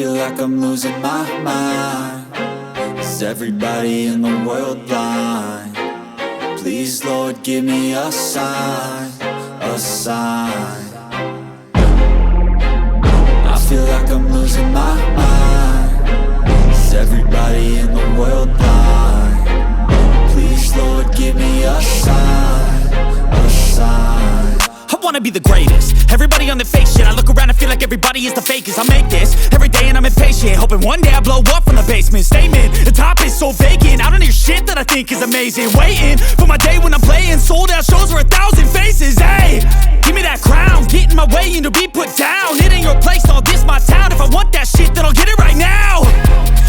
feel like I'm losing my mind. Is everybody in the world blind? Please, Lord, give me a sign, a sign. I feel like I'm losing my mind. Is everybody in the world blind? Please, Lord, give me a sign, a sign. I wanna be the greatest. Everybody on the fake shit. I look around and feel like everybody is the fakest. I make this every day and I'm impatient, hoping one day I blow up from the basement. Statement, the top is so vacant. I don't hear shit that I think is amazing. Waiting for my day when I'm playing sold out shows for 1,000 faces. Hey, give me that crown, get in my way and to be put down. It ain't your place, all this my town. If I want that shit, then I'll get it right now.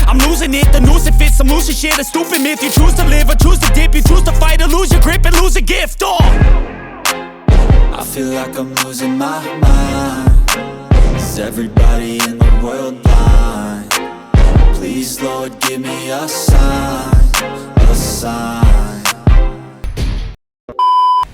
I'm losing it, the noose it fits. I'm losing shit, a stupid myth. You choose to live or choose to dip. You choose to fight or lose your grip and lose a gift. I feel like I'm losing my mind. Is everybody in the world blind? Please, Lord, give me a sign, a sign.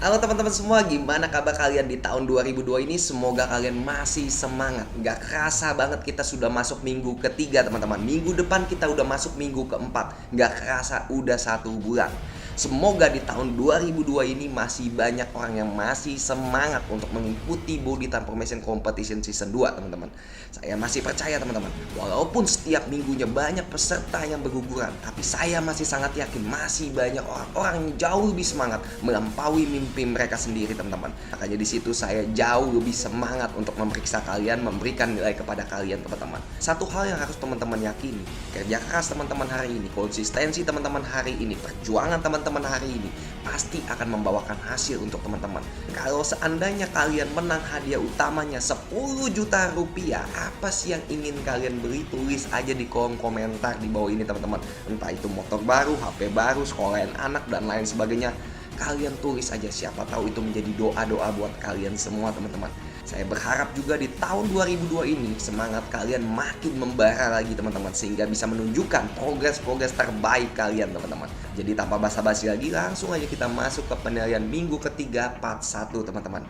Halo teman-teman semua, gimana kabar kalian di tahun 2002 ini? Semoga kalian masih semangat. Gak kerasa banget kita sudah masuk minggu ketiga teman-teman. Minggu depan kita udah masuk minggu keempat. Gak kerasa udah 1 bulan. Semoga di tahun 2002 ini masih banyak orang yang masih semangat untuk mengikuti Body Transformation Competition Season 2 teman-teman. Saya masih percaya teman-teman, walaupun setiap minggunya banyak peserta yang berguguran, tapi saya masih sangat yakin masih banyak orang-orang yang jauh lebih semangat melampaui mimpi mereka sendiri teman-teman. Makanya di situ saya jauh lebih semangat untuk memeriksa kalian, memberikan nilai kepada kalian teman-teman. Satu hal yang harus teman-teman yakini, kerja keras teman-teman hari ini, konsistensi teman-teman hari ini, perjuangan teman-teman hari ini pasti akan membawakan hasil untuk teman-teman. Kalau seandainya kalian menang hadiah utamanya 10 juta rupiah, apa sih yang ingin kalian beli? Tulis aja di kolom komentar di bawah ini teman-teman. Entah itu motor baru, HP baru, sekolahan anak dan lain sebagainya. Kalian tulis aja, siapa tahu itu menjadi doa-doa buat kalian semua teman-teman. Saya berharap juga di tahun 2002 ini semangat kalian makin membara lagi teman-teman, sehingga bisa menunjukkan progres-progres terbaik kalian teman-teman. Jadi tanpa basa-basi lagi, langsung aja kita masuk ke penilaian minggu ketiga part 1 teman-teman.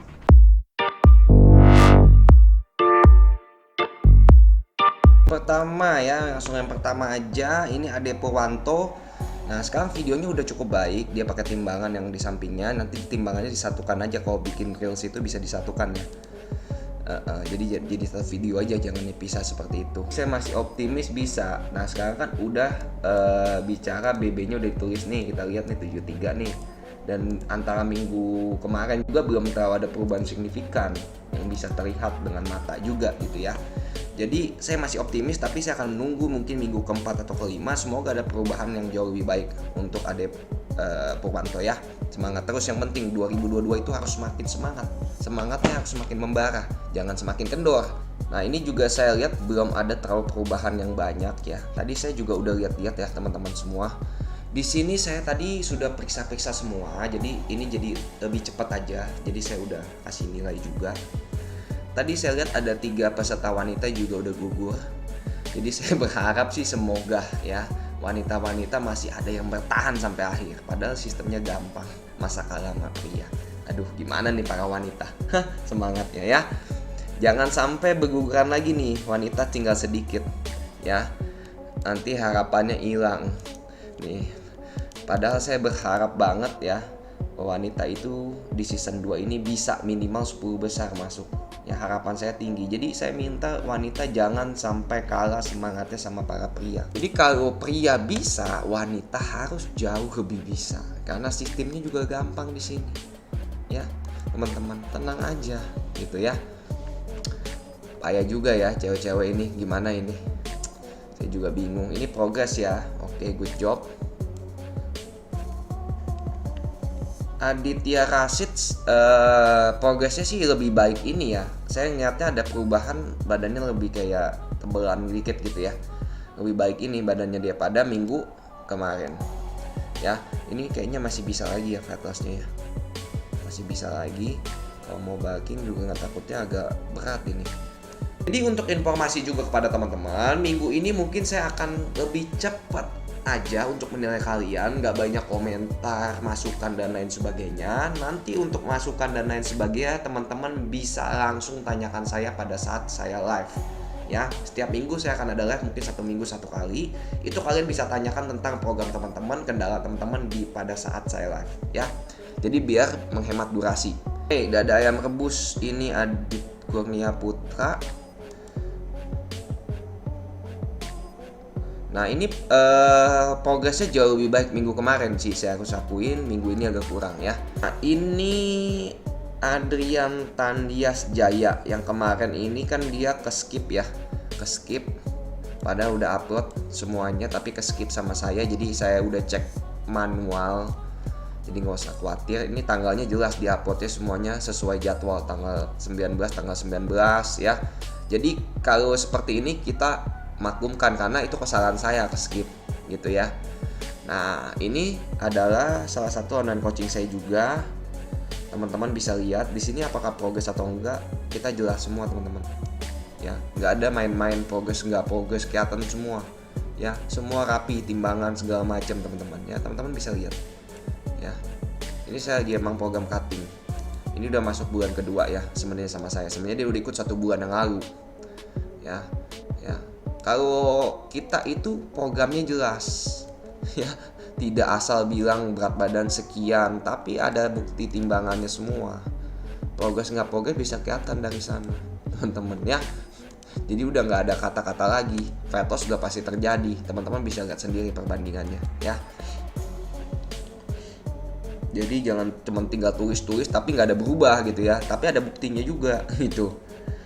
Pertama ya, langsung yang pertama aja, ini Ade Purwanto. Nah sekarang videonya udah cukup baik, dia pakai timbangan yang di sampingnya. Nanti timbangannya disatukan aja, kalau bikin reels itu bisa disatukan ya. Jadi satu video aja, jangan dipisah seperti itu. Saya masih optimis bisa. Nah sekarang kan udah bicara BB-nya udah ditulis nih, kita lihat nih 73 nih. Dan antara minggu kemarin juga belum terlalu ada perubahan signifikan yang bisa terlihat dengan mata juga gitu ya. Jadi saya masih optimis, tapi saya akan menunggu mungkin minggu keempat atau kelima. Semoga ada perubahan yang jauh lebih baik untuk Ade Purwanto ya. Semangat terus, yang penting 2022 itu harus semakin semangat. Semangatnya harus semakin membara, jangan semakin kendor. Nah ini juga saya lihat belum ada terlalu perubahan yang banyak ya. Tadi saya juga udah lihat-lihat ya teman-teman semua. Di sini saya tadi sudah periksa-periksa semua, jadi ini jadi lebih cepat aja. Jadi saya udah kasih nilai juga. Tadi saya lihat ada 3 peserta wanita juga udah gugur. Jadi saya berharap sih semoga ya wanita-wanita masih ada yang bertahan sampai akhir. Padahal sistemnya gampang, masa kalah sama pria. Aduh gimana nih para wanita, semangatnya ya. Jangan sampai berguguran lagi nih, wanita tinggal sedikit ya. Nanti harapannya hilang nih. Padahal saya berharap banget ya wanita itu di season 2 ini bisa minimal 10 besar masuk. Ya harapan saya tinggi. Jadi saya minta wanita jangan sampai kalah semangatnya sama para pria. Jadi kalau pria bisa, wanita harus jauh lebih bisa. Karena sistemnya juga gampang di sini. Ya, teman-teman tenang aja gitu ya. Payah juga ya cewek-cewek ini, gimana ini? Saya juga bingung. Ini progres ya. Oke, good job. Aditya Rashid progresnya sih lebih baik ini ya. Saya ngeliatnya ada perubahan, badannya lebih kayak tebelan dikit gitu ya. Lebih baik ini badannya dia pada minggu kemarin. Ya, ini kayaknya masih bisa lagi ya fat loss-nya ya. Masih bisa lagi. Kalau mau bulking juga nggak, takutnya agak berat ini. Jadi untuk informasi juga kepada teman-teman, minggu ini mungkin saya akan lebih cepat aja untuk menilai kalian, nggak banyak komentar, masukan dan lain sebagainya. Nanti untuk masukan dan lain sebagainya teman-teman bisa langsung tanyakan saya pada saat saya live ya. Setiap minggu saya akan ada live, mungkin 1 minggu 1 kali. Itu kalian bisa tanyakan tentang program teman-teman, kendala teman-teman pada saat saya live ya. Jadi biar menghemat durasi. Dada ayam rebus ini Adit Kurnia Putra. Nah ini progresnya jauh lebih baik minggu kemarin sih, saya harus akuin. Minggu ini agak kurang ya. Nah ini Adrian Tandias Jaya, yang kemarin ini kan dia ke skip ya, ke skip. Padahal udah upload semuanya tapi ke skip sama saya, jadi saya udah cek manual. Jadi nggak usah khawatir, ini tanggalnya jelas di uploadnya semuanya sesuai jadwal, tanggal 19 ya. Jadi kalau seperti ini kita maklumkan karena itu kesalahan saya ke skip gitu ya. Nah ini adalah salah satu online coaching saya juga. Teman-teman bisa lihat di sini apakah progres atau enggak, kita jelas semua teman-teman. Ya, nggak ada main-main progres nggak progres, kelihatan semua. Ya, semua rapi, timbangan segala macam teman-teman. Ya, teman-teman bisa lihat. Ya, ini saya lagi emang program cutting. Ini udah masuk bulan kedua ya, sebenarnya sama saya. Sebenarnya dia udah ikut 1 bulan yang lalu. Ya, ya. Kalau kita itu programnya jelas, ya. Tidak asal bilang berat badan sekian, tapi ada bukti timbangannya semua. Progres nggak progres bisa kelihatan dari sana, teman-teman ya. Jadi udah nggak ada kata-kata lagi. Fat loss sudah pasti terjadi. Teman-teman bisa lihat sendiri perbandingannya, ya. Jadi jangan cuma tinggal tulis-tulis tapi nggak ada berubah gitu ya. Tapi ada buktinya juga gitu.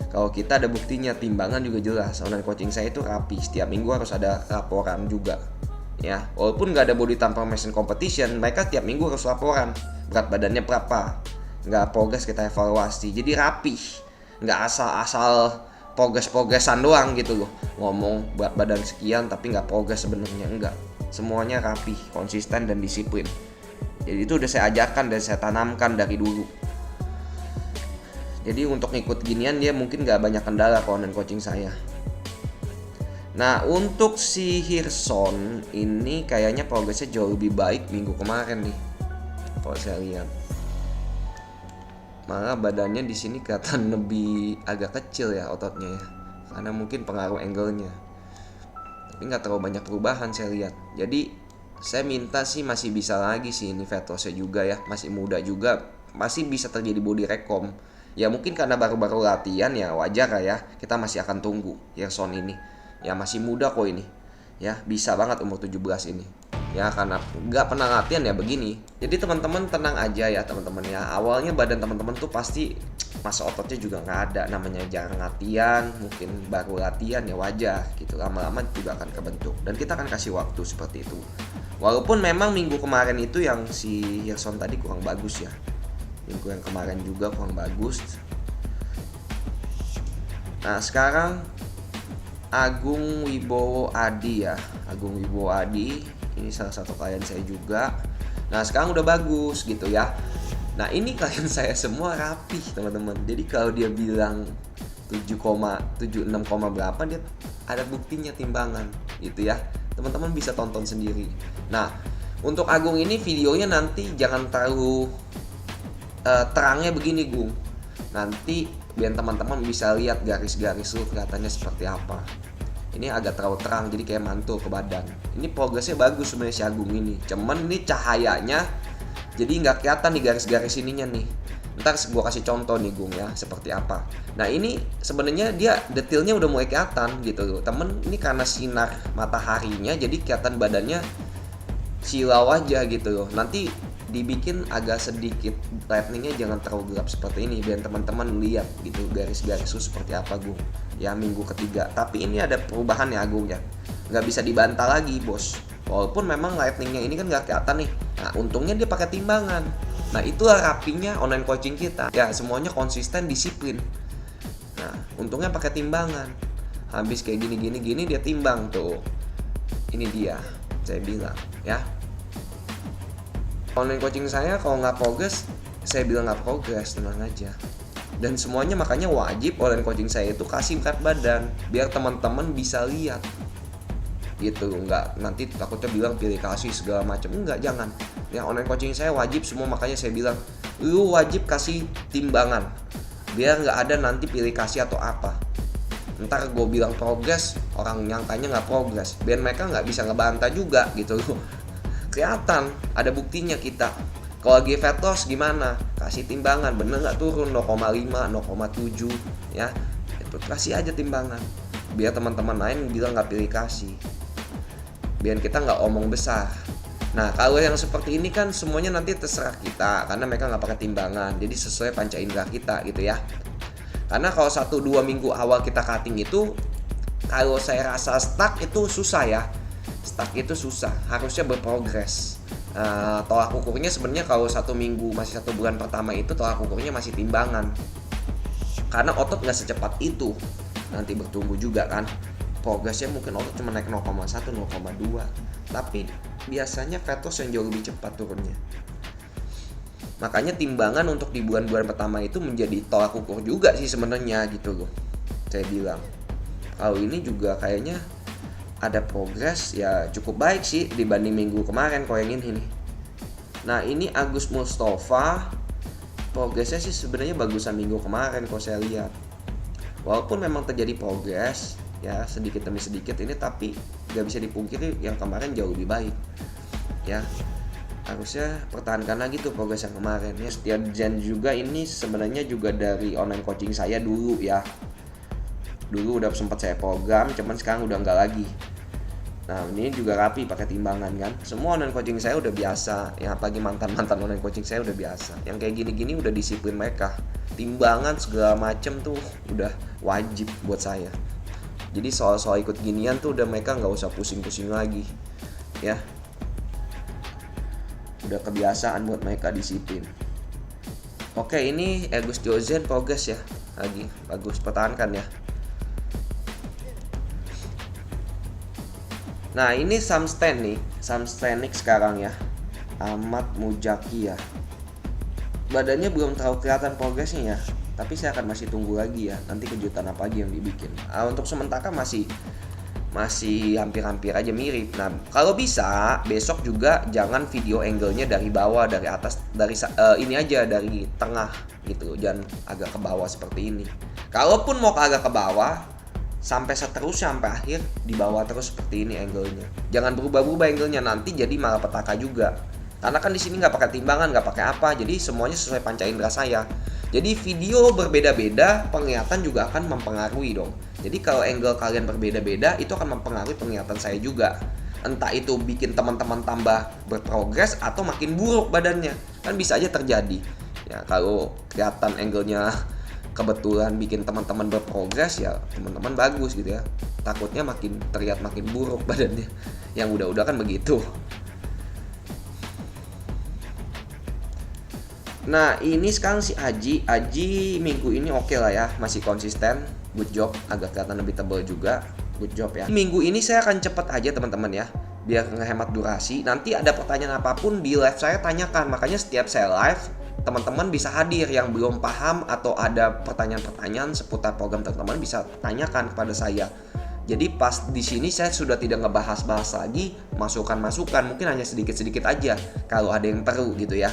Kalau kita ada buktinya, timbangan juga jelas. Online coaching saya itu rapi. Setiap minggu harus ada laporan juga. Ya, walaupun nggak ada body transformation competition, mereka tiap minggu harus laporan berat badannya berapa, nggak progres kita evaluasi. Jadi rapih, nggak asal-asal progres-progresan doang gitu loh, ngomong berat badan sekian tapi nggak progres sebenarnya. Enggak, semuanya rapih, konsisten dan disiplin. Jadi itu udah saya ajarkan dan saya tanamkan dari dulu. Jadi untuk ngikut ginian dia mungkin nggak banyak kendala ke online coaching saya. Nah untuk si Hirson ini kayaknya progresnya jauh lebih baik minggu kemarin nih, kalau saya lihat. Malah badannya di sini kelihatan lebih agak kecil ya ototnya ya, karena mungkin pengaruh angle-nya. Tapi nggak terlalu banyak perubahan saya lihat. Jadi saya minta sih masih bisa lagi sih ini fat loss-nya juga ya, masih muda juga, masih bisa terjadi body recom. Ya mungkin karena baru-baru latihan ya wajar lah ya, kita masih akan tunggu Hirson ini. Ya masih muda kok ini. Ya bisa banget umur 17 ini. Ya karena nggak pernah latihan ya begini. Jadi teman-teman tenang aja ya teman-teman ya. Awalnya badan teman-teman tuh pasti masa ototnya juga nggak ada. Namanya jarang latihan, mungkin baru latihan ya wajar gitu. Lama-lama juga akan kebentuk. Dan kita akan kasih waktu seperti itu. Walaupun memang minggu kemarin itu yang si Hirson tadi kurang bagus ya. Minggu yang kemarin juga kurang bagus. Nah sekarang Agung Wibowo Adi ya, Agung Wibowo Adi ini salah satu klien saya juga. Nah sekarang udah bagus gitu ya. Nah ini klien saya semua rapih teman-teman. Jadi kalau dia bilang 7,76, berapa, dia ada buktinya timbangan gitu ya. Teman-teman bisa tonton sendiri. Nah untuk Agung ini videonya nanti jangan terlalu terangnya begini Gung. Nanti biar teman-teman bisa lihat garis-garis lu kelihatannya seperti apa. Ini agak terlalu terang jadi kayak mantul ke badan. Ini progresnya bagus sebenarnya si Agung ini. Cuman ini cahayanya jadi nggak kelihatan nih garis-garis ininya nih. Ntar gua kasih contoh nih Gung ya seperti apa. Nah ini sebenarnya dia detailnya udah mulai kelihatan gitu loh. Temen ini karena sinar mataharinya jadi kelihatan badannya silau aja gitu loh. Nanti dibikin agak sedikit lightningnya jangan terlalu gelap seperti ini biar teman-teman lihat gitu garis-garis itu seperti apa Gung ya minggu ketiga. Tapi ini ada perubahan ya Agung ya, nggak bisa dibantah lagi bos. Walaupun memang lightningnya ini kan nggak kelihatan nih. Nah untungnya dia pakai timbangan. Nah itulah rapinya online coaching kita ya, semuanya konsisten disiplin. Nah untungnya pakai timbangan. Habis kayak gini dia timbang tuh. Ini dia saya bilang ya. Online coaching saya kalau nggak progres, saya bilang nggak progres, tenang aja. Dan semuanya makanya wajib online coaching saya itu kasih berat badan biar teman-teman bisa lihat gitu. Nggak nanti takutnya bilang pilih kasih segala macam, enggak, jangan ya. Online coaching saya wajib semua, makanya saya bilang lu wajib kasih timbangan biar nggak ada nanti pilih kasih atau apa Ntar gue bilang progres, orang nyangkanya nggak progres, biar mereka nggak bisa ngebantah juga gitu loh. Kelihatan ada buktinya kita. Kalau lagi fat loss gimana? Kasih timbangan, bener nggak turun 0,5, 0,7 ya. Itu kasih aja timbangan. Biar teman-teman lain bilang nggak pilih kasih. Biar kita nggak omong besar. Nah kalau yang seperti ini kan semuanya nanti terserah kita, karena mereka nggak pakai timbangan. Jadi sesuai panca indera kita gitu ya. Karena kalau 1-2 minggu awal kita cutting itu, kalau saya rasa stuck itu susah ya. Stuck itu susah, harusnya berprogres. Tolak ukurnya sebenarnya kalau 1 minggu masih 1 bulan pertama itu tolak ukurnya masih timbangan, karena otot nggak secepat itu nanti bertumbuh juga kan. Progresnya mungkin otot cuma naik 0,1, 0,2, tapi biasanya fat loss yang jauh lebih cepat turunnya. Makanya timbangan untuk di bulan-bulan pertama itu menjadi tolak ukur juga sih sebenarnya gitu loh. Saya bilang kalau ini juga kayaknya ada progres ya cukup baik sih dibanding minggu kemarin kalau yang ini nih. Nah ini Agus Mustafa, progresnya sih sebenarnya bagusan minggu kemarin kalau saya lihat. Walaupun memang terjadi progres ya sedikit demi sedikit ini, tapi gak bisa dipungkiri yang kemarin jauh lebih baik ya. Harusnya pertahankan lagi tuh progres yang kemarin ya. Setia Jen juga ini sebenarnya juga dari online coaching saya dulu ya. Dulu udah sempat saya program, cuman sekarang udah enggak lagi. Nah ini juga rapi pakai timbangan kan. Semua online coaching saya udah biasa ya, apalagi mantan-mantan online coaching saya udah biasa. Yang kayak gini-gini udah disiplin mereka. Timbangan segala macem tuh udah wajib buat saya. Jadi soal-soal ikut ginian tuh udah mereka nggak usah pusing-pusing lagi ya. Udah kebiasaan buat mereka disiplin. Oke ini Agus Diozen progres ya. Lagi bagus, pertahankan ya. Nah ini Samstan nih, Samstanik sekarang ya, Ahmad Mujaki ya. Badannya belum terlalu kelihatan progresnya ya, tapi saya akan masih tunggu lagi ya, nanti kejutan apa lagi yang dibikin. Untuk sementara masih hampir-hampir aja mirip. Nah kalau bisa besok juga jangan video angle-nya dari bawah, dari atas, dari ini aja dari tengah gitu, jangan agak ke bawah seperti ini. Kalaupun mau agak ke bawah, sampai seterusnya sampai akhir di bawah terus seperti ini angle-nya. Jangan berubah-ubah angle-nya, nanti jadi malah petaka juga. Karena kan di sini nggak pakai timbangan, nggak pakai apa, jadi semuanya sesuai panca indera saya. Jadi video berbeda-beda, penglihatan juga akan mempengaruhi dong. Jadi kalau angle kalian berbeda-beda, itu akan mempengaruhi penglihatan saya juga. Entah itu bikin teman-teman tambah berprogres atau makin buruk badannya, kan bisa aja terjadi. Ya kalau kelihatan angle-nya kebetulan bikin teman-teman berprogres ya teman-teman bagus gitu ya, takutnya makin terlihat makin buruk badannya, yang udah-udah kan begitu. Nah ini sekarang si Aji minggu ini oke lah ya, masih konsisten, good job, agak kelihatan lebih tebal juga, good job ya. Minggu ini saya akan cepet aja teman-teman ya, biar ngehemat durasi. Nanti ada pertanyaan apapun di live saya tanyakan, makanya setiap saya live teman-teman bisa hadir. Yang belum paham atau ada pertanyaan-pertanyaan seputar program teman-teman bisa tanyakan kepada saya. Jadi pas di sini saya sudah tidak ngebahas-bahas lagi masukan-masukan, mungkin hanya sedikit-sedikit aja kalau ada yang perlu gitu ya.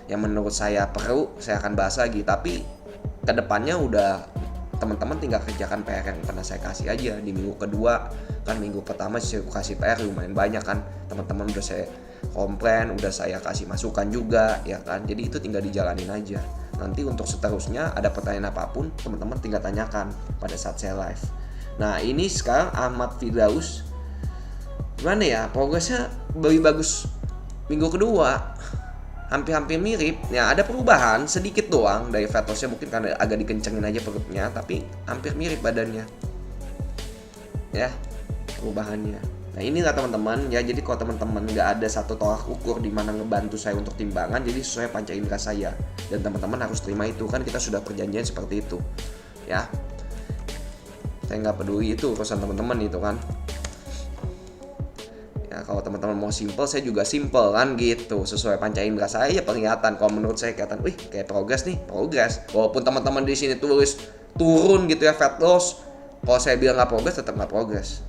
Yang menurut saya perlu saya akan bahas lagi, tapi kedepannya udah teman-teman tinggal kerjakan PR yang pernah saya kasih aja di minggu kedua. Kan minggu pertama saya kasih PR lumayan banyak kan, teman-teman udah saya komplain, udah saya kasih masukan juga ya kan. Jadi itu tinggal dijalanin aja. Nanti untuk seterusnya ada pertanyaan apapun teman-teman tinggal tanyakan pada saat saya live. Nah ini sekarang Ahmad Firdaus, gimana ya progresnya lebih bagus minggu kedua, hampir-hampir mirip ya, ada perubahan sedikit doang dari fat loss-nya, mungkin karena agak dikencengin aja perutnya, tapi hampir mirip badannya ya perubahannya. Nah inilah teman-teman ya, jadi kalau teman-teman nggak ada satu tolak ukur di mana ngebantu saya untuk timbangan, jadi sesuai panca indera saya, dan teman-teman harus terima itu, kan kita sudah perjanjian seperti itu ya. Saya nggak peduli itu urusan teman-teman itu kan ya. Kalau teman-teman mau simple, saya juga simple kan gitu, sesuai panca indera saya ya kelihatan. Kalau menurut saya kelihatan, wih kayak progres nih, progres. Walaupun teman-teman di sini tulis turun gitu ya fat loss, kalau saya bilang nggak progres tetap nggak progres.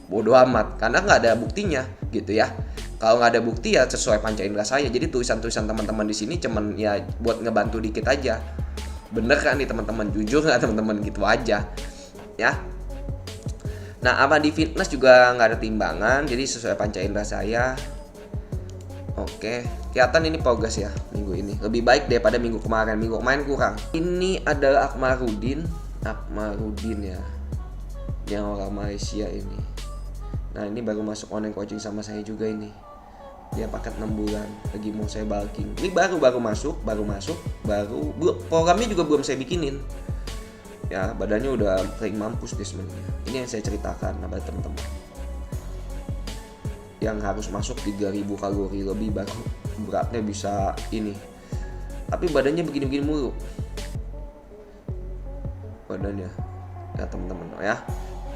Bodoh amat, karena nggak ada buktinya gitu ya. Kalau nggak ada bukti ya sesuai panca indera saya. Jadi tulisan-tulisan teman-teman di sini cuman ya buat ngebantu dikit aja. Bener kan nih teman-teman, jujur nggak teman-teman, gitu aja ya. Nah, Abadi Fitness juga nggak ada timbangan, jadi sesuai panca indera saya. Oke, kelihatan ini progres ya minggu ini. Lebih baik daripada minggu kemarin. Minggu kemarin kurang. Ini adalah Akmarudin ya. Yang orang Malaysia ini. Nah, ini baru masuk online coaching sama saya juga ini. Dia paket 6 bulan, lagi mau saya bulking. Ini baru masuk. Programnya juga belum saya bikinin. Ya, badannya udah kering mampus deh sebenarnya. Ini yang saya ceritakan kepada teman-teman. Yang harus masuk 3000 kalori lebih baru beratnya bisa ini. Tapi badannya begini-begini mulu. Badannya. Ya teman-teman ya.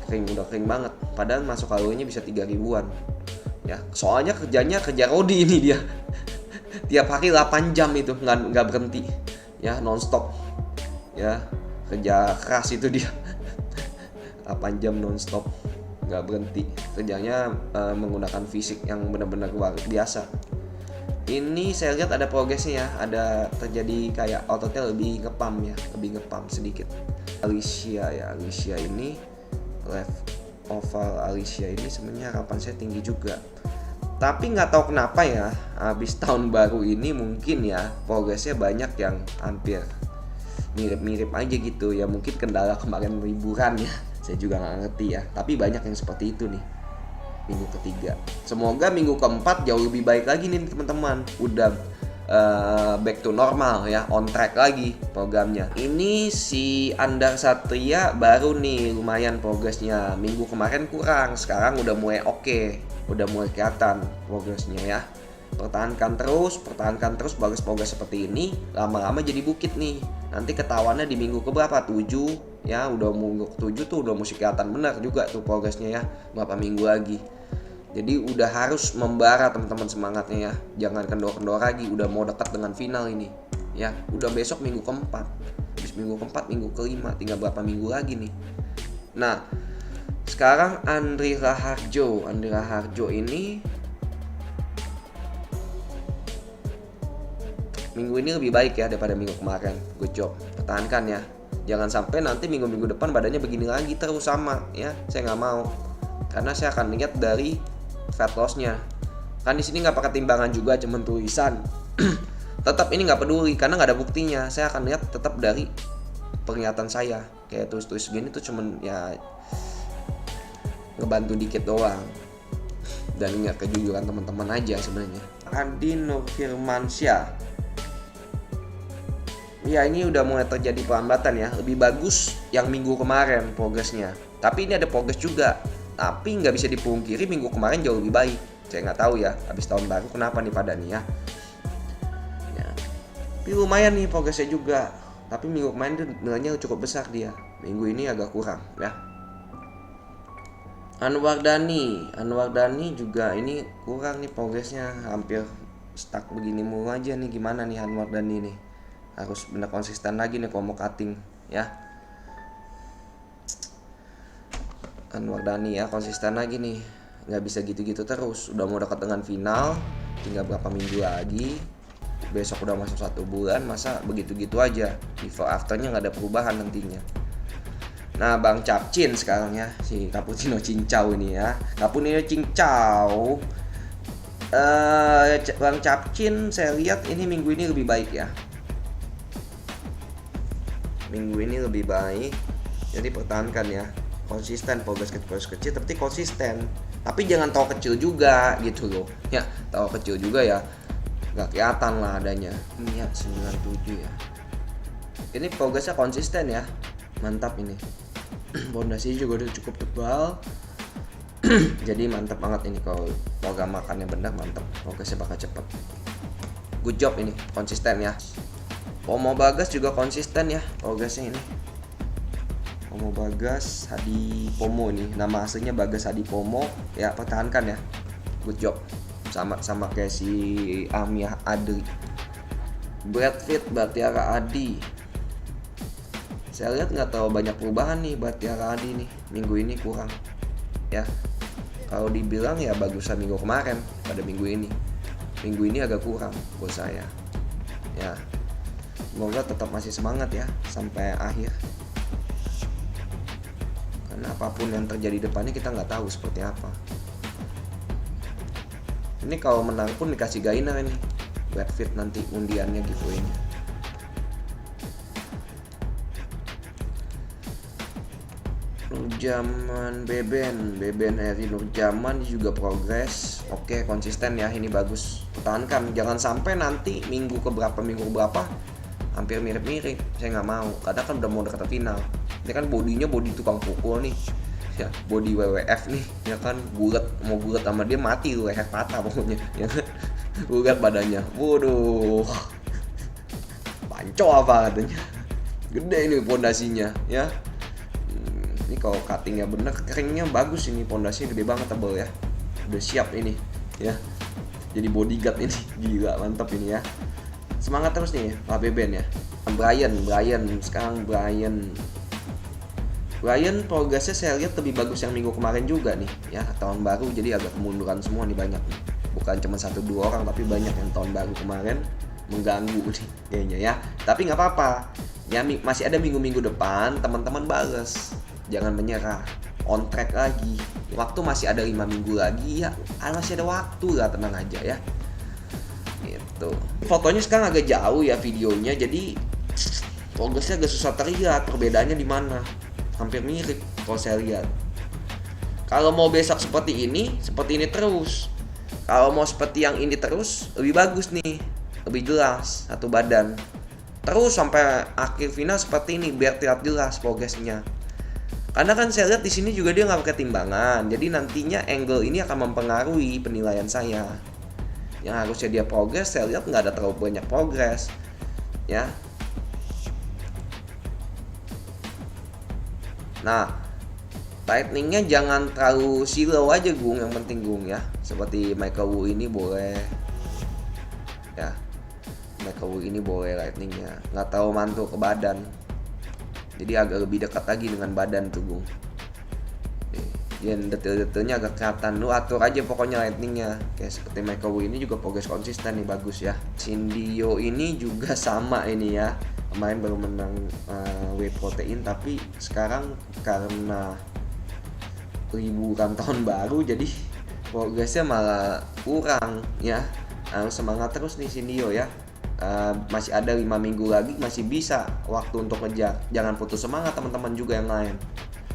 Udah kering banget. Padahal masuk kalorinya bisa 3000-an. Ya, soalnya kerja rodi ini dia. Tiap hari 8 jam itu nggak berhenti. Ya, nonstop. Ya. Kerja keras itu dia 8 jam nonstop nggak berhenti kerjanya, menggunakan fisik yang benar-benar luar biasa. Ini saya lihat ada progresnya ya, ada terjadi kayak ototnya lebih ngepam sedikit. Alicia ini left oval Alicia ini sebenarnya harapan saya tinggi juga, tapi nggak tahu kenapa ya habis tahun baru ini mungkin ya progresnya banyak yang hampir mirip-mirip aja gitu ya, mungkin kendala kemarin liburan ya, saya juga nggak ngerti ya, tapi banyak yang seperti itu nih minggu ketiga. Semoga minggu keempat jauh lebih baik lagi nih teman-teman, udah back to normal ya, on track lagi programnya. Ini si Andar Satria baru nih lumayan progresnya, minggu kemarin kurang, sekarang udah mulai oke, udah mulai kelihatan progresnya ya. Pertahankan terus progres seperti ini, lama-lama jadi bukit nih. Nanti ketahuannya di minggu keberapa? 7 ya, udah minggu ke-7 tuh udah mesti kelihatan benar juga tuh progresnya ya, berapa minggu lagi. Jadi udah harus membara teman-teman semangatnya ya, jangan kendor-kendor lagi, udah mau dekat dengan final ini ya, udah besok minggu keempat, habis minggu keempat minggu kelima, tinggal berapa minggu lagi nih. Nah sekarang Andri Raharjo ini minggu ini lebih baik ya daripada minggu kemarin. Good job, pertahankan ya, jangan sampai nanti minggu-minggu depan badannya begini lagi terus sama ya, saya nggak mau, karena saya akan lihat dari fat loss-nya. Kan di sini nggak pakai timbangan juga, cuman tulisan. Tetap ini nggak peduli karena nggak ada buktinya. Saya akan lihat tetap dari penglihatan saya. Kayak tulis-tulis gini tuh cuman ya ngebantu dikit doang. Dan ingat kejujuran teman-teman aja sebenarnya. Adi Nurfirmansyah. Ya ini udah mulai terjadi pelambatan ya. Lebih bagus yang minggu kemarin progresnya. Tapi ini ada progres juga. Tapi nggak bisa dipungkiri minggu kemarin jauh lebih baik. Saya nggak tahu ya, habis tahun baru kenapa nih pada nih ya. Tapi lumayan nih progresnya juga. Tapi minggu kemarin tuh nilainya cukup besar dia. Minggu ini agak kurang ya. Anwar Dhani juga ini kurang nih progresnya, hampir stuck begini mulu aja nih. Gimana nih Anwar Dhani nih? Harus benar konsisten lagi nih kalau mau cutting ya. Anwar Dhani ya konsisten lagi nih, nggak bisa gitu-gitu terus. Udah mau dekat dengan final, tinggal berapa minggu lagi, besok udah masuk 1 bulan, masa begitu-gitu aja, before afternya nggak ada perubahan nantinya. Nah Bang Capcin sekarang ya, si Cappuccino Cincau ini ya, Cappuccino Cincau. Bang Capcin saya lihat ini minggu ini lebih baik ya, minggu ini lebih baik, jadi pertahankan ya. Konsisten, progres kecil tapi konsisten, tapi jangan tahu kecil juga gitu loh ya, tahu kecil juga ya nggak kelihatan lah adanya. Ini ya 97 ya, ini progresnya konsisten ya, mantap ini. Pondasinya juga udah cukup tebal. Jadi mantap banget ini, kalau program makannya benar mantap, progresnya bakal cepet. Good job ini, konsisten ya. Pomo Bagas juga konsisten ya progresnya ini. Pomo Bagas Hadi Pomo nih, nama aslinya Bagas Hadi Pomo ya, pertahankan ya. Good job, sama kayak si Amiyah Adri. Brad Pitt, Batiara Adi, saya lihat nggak tahu banyak perubahan nih Batiara Adi nih, minggu ini kurang ya. Kalau dibilang ya bagusan minggu kemarin pada minggu ini agak kurang buat saya ya. Semoga tetap masih semangat ya sampai akhir, Karena apapun yang terjadi depannya kita nggak tahu seperti apa. Ini kalau menang pun dikasih gainer ini, Brad Pitt nanti undiannya giveaway-nya. Nurjaman Beben Heri Nurjaman juga progres. Oke, konsisten ya, ini bagus. Pertahankan, jangan sampai nanti minggu keberapa hampir mirip-mirip. Saya nggak mau, kadang kan udah mau dekat final. Ini kan bodinya body tukang pukul nih ya, body WWF nih ya kan, mau gulat sama dia mati, leher patah pokoknya ya kan. Gulat badannya, waduh, panco apa katanya, gede ini pondasinya ya. Ini kalau cuttingnya bener, keringnya bagus, ini pondasinya gede banget, tebel ya, udah siap ini ya, jadi bodyguard ini, gila mantap ini ya. Semangat terus nih Pak Beben ya. Brian progresnya saya lihat lebih bagus yang minggu kemarin juga nih ya, tahun baru jadi agak kemunduran semua nih banyak nih. Bukan cuma 1-2 orang tapi banyak yang tahun baru kemarin mengganggu nih kayaknya ya. Tapi nggak apa-apa ya, masih ada minggu-minggu depan, teman-teman bales, jangan menyerah, on track lagi, waktu masih ada 5 minggu lagi ya, masih ada waktu lah, tenang aja ya gitu. Fotonya sekarang agak jauh ya videonya, jadi progresnya agak susah terlihat perbedaannya di mana. Hampir mirip kalau saya lihat. Kalau mau besok seperti ini terus. Kalau mau seperti yang ini terus, lebih bagus nih, lebih jelas satu badan. Terus sampai akhir final seperti ini biar terlihat jelas progresnya. Karena kan saya lihat di sini juga dia nggak pakai timbangan, jadi nantinya angle ini akan mempengaruhi penilaian saya. Yang harusnya dia progres, saya lihat nggak ada terlalu banyak progres, ya. Nah, lightningnya jangan terlalu silau aja Gung, yang penting Gung ya. Seperti Michael Wu ini boleh ya, Michael Wu ini boleh lightningnya, nggak terlalu mantul ke badan, jadi agak lebih dekat lagi dengan badan tuh Gung. Dan detail-detailnya agak kelihatan, lu atur aja pokoknya lightningnya. Kayak seperti Michael Wu ini juga progres konsisten nih, bagus ya. Shindio ini juga sama ini ya, kemarin baru menang whey protein, tapi sekarang karena liburan tahun baru jadi progresnya malah kurang ya. Harus semangat terus nih Shindio ya. Masih ada 5 minggu lagi, masih bisa waktu untuk ngejar. Jangan putus semangat teman-teman juga yang lain.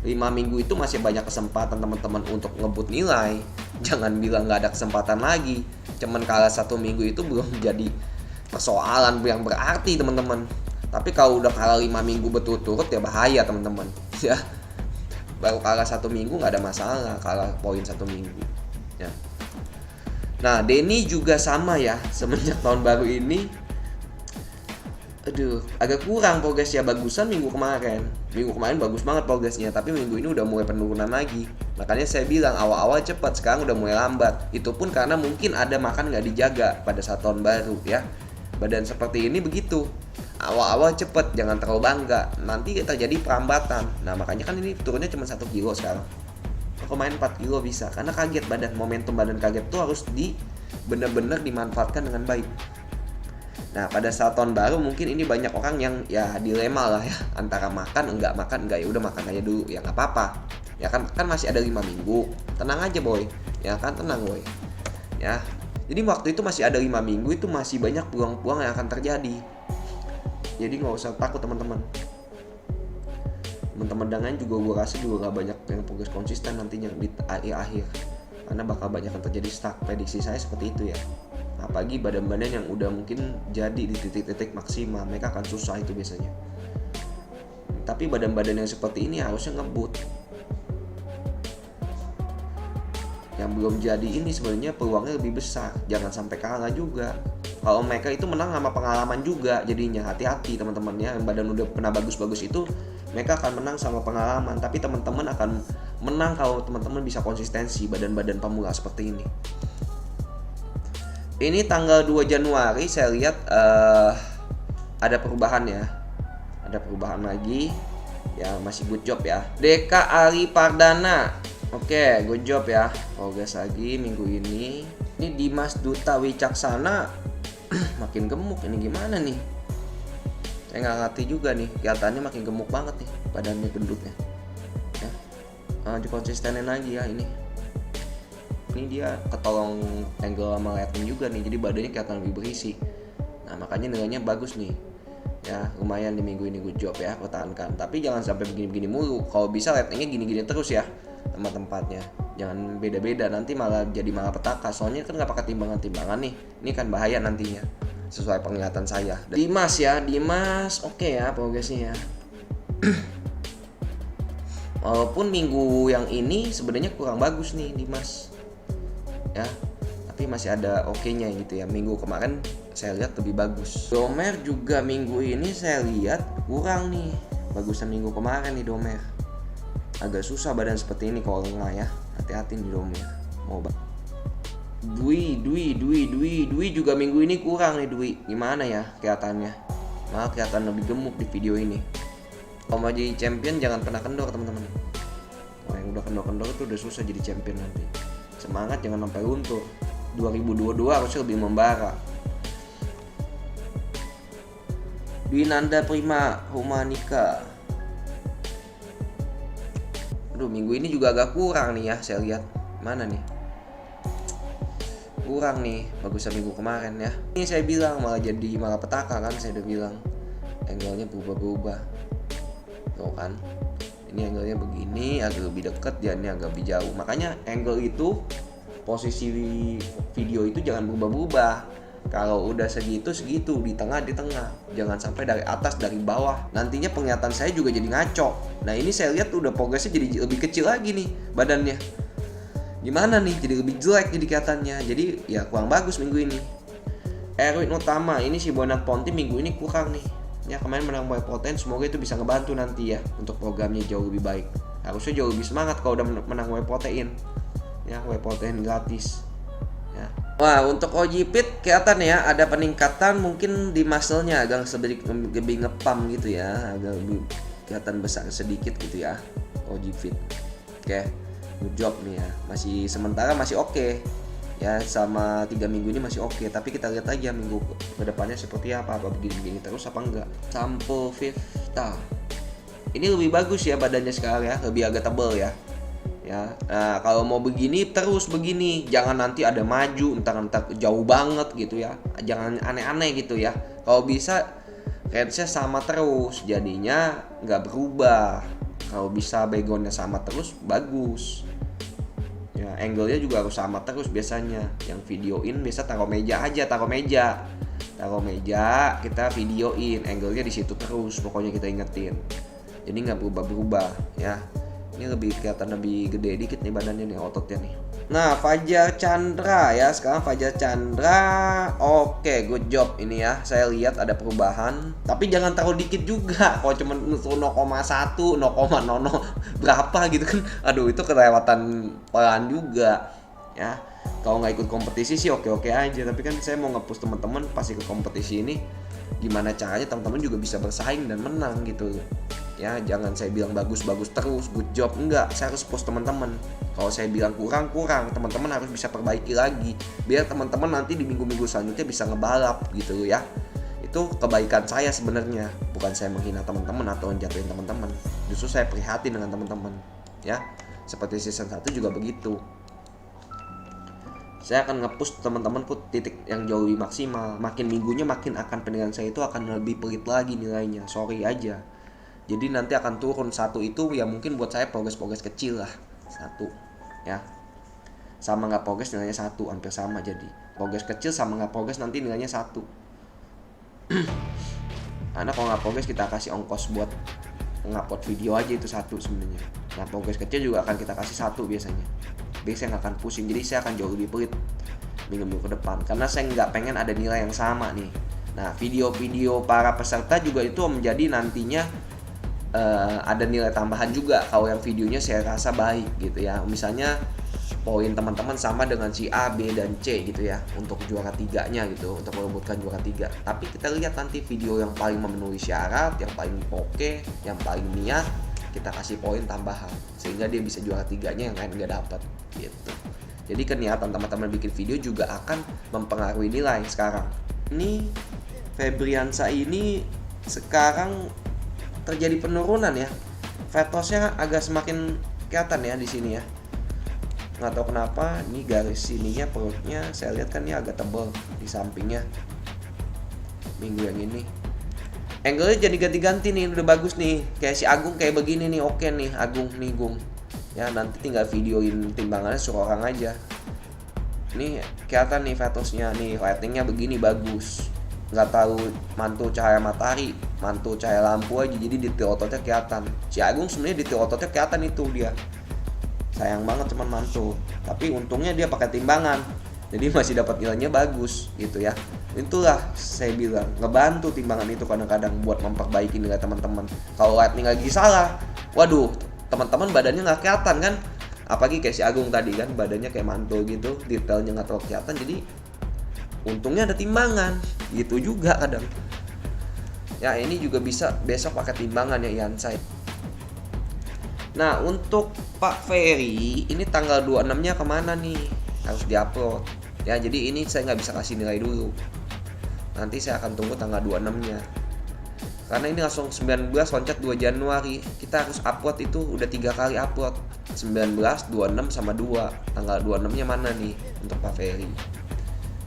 5 minggu itu masih banyak kesempatan teman-teman untuk ngebut nilai. Jangan bilang nggak ada kesempatan lagi. Cuman kalah 1 minggu itu belum jadi persoalan yang berarti teman-teman. Tapi kalau udah kalah 5 minggu berturut-turut ya bahaya teman-teman ya. Baru kalah 1 minggu nggak ada masalah, kalah poin 1 minggu ya. Nah, Denny juga sama ya, semenjak tahun baru ini agak kurang progresnya. Bagusan minggu kemarin bagus banget progresnya, tapi minggu ini udah mulai penurunan lagi. Makanya saya bilang awal-awal cepat, sekarang udah mulai lambat. Itu pun karena mungkin ada makan nggak dijaga pada saat tahun baru ya. Badan seperti ini begitu, awal-awal cepet, jangan terlalu bangga, nanti terjadi perambatan. Nah makanya kan ini turunnya cuma 1 kilo sekarang. Kalau main 4 kilo bisa, karena kaget badan, momentum badan kaget tuh harus benar-benar dimanfaatkan dengan baik. Nah pada saat tahun baru mungkin ini banyak orang yang ya dilema lah ya, antara makan enggak ya udah makan aja dulu ya nggak apa-apa. Ya kan masih ada 5 minggu, tenang aja boy, ya kan tenang boy, ya. Jadi waktu itu masih ada 5 minggu, itu masih banyak peluang-peluang yang akan terjadi. Jadi nggak usah takut teman-teman. Teman-teman dengan juga gue rasa juga nggak banyak yang progres konsisten nantinya di akhir, karena bakal banyak yang terjadi stuck. Prediksi saya seperti itu ya. Apalagi badan-badan yang udah mungkin jadi di titik-titik maksimal, mereka akan susah itu biasanya. Tapi badan-badan yang seperti ini harusnya ngebut. Yang belum jadi ini sebenarnya peluangnya lebih besar, jangan sampai kalah juga. Kalau mereka itu menang sama pengalaman juga, jadinya hati-hati teman-teman ya. Yang badan udah pernah bagus-bagus itu mereka akan menang sama pengalaman, tapi teman-teman akan menang kalau teman-teman bisa konsistensi badan-badan pemula seperti ini. Ini tanggal 2 Januari saya lihat ada perubahan ya. Ada perubahan lagi. Ya masih good job ya. Deka Ali Pardana. Oke, good job ya. Progres lagi minggu ini. Ini Dimas Duta Wicaksana makin gemuk, ini gimana nih? Saya nggak ngerti juga nih. Kelihatannya makin gemuk banget nih badannya, gendutnya. Ya. dikonsistenin lagi ya. Ini dia ketolong angle sama lighting juga nih, jadi badannya kelihatan lebih berisi. Nah makanya nilainya bagus nih ya, lumayan di minggu ini good job ya, pertahankan. Tapi jangan sampai begini-begini mulu. Kalau bisa lightingnya gini-gini terus ya, tempat-tempatnya jangan beda-beda, nanti malah jadi malapetaka. Soalnya kan nggak pakai timbangan nih, ini kan bahaya nantinya sesuai penglihatan saya. Dimas ya, Dimas oke ya progresnya ya. Walaupun minggu yang ini sebenarnya kurang bagus nih Dimas ya, tapi masih ada oke-nya gitu ya. Minggu kemarin saya lihat lebih bagus. Domer juga minggu ini saya lihat kurang nih bagusan minggu kemarin nih. Domer agak susah badan seperti ini kalau lengah ya, hati-hati nih Domer. Mau Dwi juga minggu ini kurang nih. Dwi gimana ya kelihatannya, malah kelihatan lebih gemuk di video ini. Kalau mau jadi champion jangan pernah kendor teman-teman. Kalau yang udah kendor-kendor itu udah susah jadi champion nanti. Semangat jangan sampai luntur. 2022 harusnya lebih membara. Dwinanda Prima Humanika. Aduh minggu ini juga agak kurang nih ya, saya lihat. Mana nih? Kurang nih bagusan minggu kemarin ya. Ini saya bilang malah jadi malapetaka kan, saya udah bilang. Angle-nya berubah-ubah. Tuh kan. Ini angle-nya begini, agak lebih dekat, dia ini agak lebih jauh. Makanya angle itu, posisi video itu jangan berubah-ubah. Kalau udah segitu di tengah. Jangan sampai dari atas, dari bawah. Nantinya penglihatan saya juga jadi ngaco. Nah ini saya lihat udah progresnya jadi lebih kecil lagi nih badannya. Gimana nih, jadi lebih jelek jadi kelihatannya. Jadi ya kurang bagus minggu ini. Erwin Utama, ini si Bonat Ponti minggu ini kurang nih. Ya kemarin menang Whey Protein, semoga itu bisa ngebantu nanti ya untuk programnya jauh lebih baik. Harusnya jauh lebih semangat kalau udah menang Whey Protein. Ya Whey Protein gratis. Ya. Wah untuk OG Fit kelihatan ya ada peningkatan mungkin di muscle-nya, agak lebih ngepam gitu ya, agak lebih kelihatan besar sedikit gitu ya OG Fit. Oke, good job nih ya. Masih sementara masih oke. Ya sama 3 minggu ini masih oke, tapi kita lihat aja minggu kedepannya seperti apa begini terus apa enggak. Sampo Vivta ini lebih bagus ya badannya sekarang ya, lebih agak tebal ya. Ya, nah kalau mau begini terus begini, jangan nanti ada maju entar jauh banget gitu ya, jangan aneh-aneh gitu ya. Kalau bisa range-nya sama terus, jadinya nggak berubah. Kalau bisa background-nya sama terus bagus. Ya, angle-nya juga harus sama terus biasanya. Yang videoin biasa taruh meja aja, taruh meja kita videoin, angle-nya di situ terus, pokoknya kita ingetin. Jadi nggak berubah-berubah ya. Ini lebih kelihatan lebih gede dikit nih badannya nih, ototnya nih. Nah Fajar Chandra ya, sekarang Fajar Chandra oke, good job ini ya. Saya lihat ada perubahan, tapi jangan terlalu dikit juga. Kalau cuma 0,1, 0,00 berapa gitu kan, aduh itu kelewatan pelan juga ya. Kalau nggak ikut kompetisi sih oke-oke aja, tapi kan saya mau nge-push teman-teman pasti ke kompetisi ini. Gimana caranya teman-teman juga bisa bersaing dan menang gitu ya. Jangan saya bilang bagus-bagus terus, good job, enggak. Saya harus push teman-teman. Kalau saya bilang kurang, teman-teman harus bisa perbaiki lagi biar teman-teman nanti di minggu-minggu selanjutnya bisa ngebalap gitu ya. Itu kebaikan saya sebenarnya, bukan saya menghina teman-teman atau menjatuhin teman-teman. Justru saya prihatin dengan teman-teman ya. Seperti season 1 juga begitu. Saya akan nge-push teman-teman ke titik yang jauh lebih maksimal. Makin minggunya makin akan penilaian saya itu akan lebih pelit lagi nilainya. Sorry aja. Jadi nanti akan turun 1 itu ya mungkin buat saya progres kecil lah. 1 ya. Sama nggak progres nilainya 1, hampir sama jadi. Progres kecil sama nggak progres nanti nilainya 1. Karena kalau nggak progres kita kasih ongkos buat ngupload video aja itu 1 sebenarnya. Nah progres kecil juga akan kita kasih 1 biasanya. Biasanya akan pusing, jadi saya akan jauh lebih pelit minggu-minggu ke depan karena saya nggak pengen ada nilai yang sama nih. Nah video-video para peserta juga itu menjadi nantinya ada nilai tambahan juga kalau yang videonya saya rasa baik gitu ya. Misalnya poin teman-teman sama dengan si A, B, dan C gitu ya untuk juara 3-nya gitu, untuk merebutkan juara 3. Tapi kita lihat nanti video yang paling memenuhi syarat, yang paling oke, yang paling niat, kita kasih poin tambahan sehingga dia bisa juara 3-nya yang lain nggak dapat gitu. Jadi keniatan teman-teman bikin video juga akan mempengaruhi nilai sekarang. Ini Febriansa ini sekarang terjadi penurunan ya. Fat loss-nya agak semakin kelihatan ya di sini ya. Nggak tahu kenapa ini garis sininya perutnya saya lihat kan ini agak tebal di sampingnya. Minggu yang ini angle-nya jadi ganti-ganti nih, udah bagus nih. Kayak si Agung kayak begini nih, oke nih Agung nih Gung. Ya nanti tinggal videoin timbangannya, suruh orang aja. Nih kelihatan nih fetosnya nih, lightingnya begini bagus. Nggak tahu mantul cahaya matahari, mantul cahaya lampu aja, jadi detail ototnya kelihatan. Si Agung sebenarnya detail ototnya kelihatan itu dia. Sayang banget cuman mantul. Tapi untungnya dia pakai timbangan, jadi masih dapat nilainya bagus gitu ya. Itulah saya bilang ngebantu timbangan itu kadang-kadang buat memperbaiki nilai teman-teman. Kalau lighting lagi salah, waduh teman-teman badannya nggak kelihatan kan. Apalagi kayak si Agung tadi kan badannya kayak mantul gitu, detailnya nggak terlalu kelihatan. Jadi untungnya ada timbangan gitu juga kadang. Ya ini juga bisa besok pakai timbangan ya Ian saya. Nah untuk Pak Ferry ini tanggal 26-nya kemana nih? Harus diupload. Ya jadi ini saya nggak bisa kasih nilai dulu. Nanti saya akan tunggu tanggal 26-nya. Karena ini langsung 19 loncat 2 Januari. Kita harus upload itu udah 3 kali upload. 19, 26 sama 2. Tanggal 26-nya mana nih untuk Pak Ferry?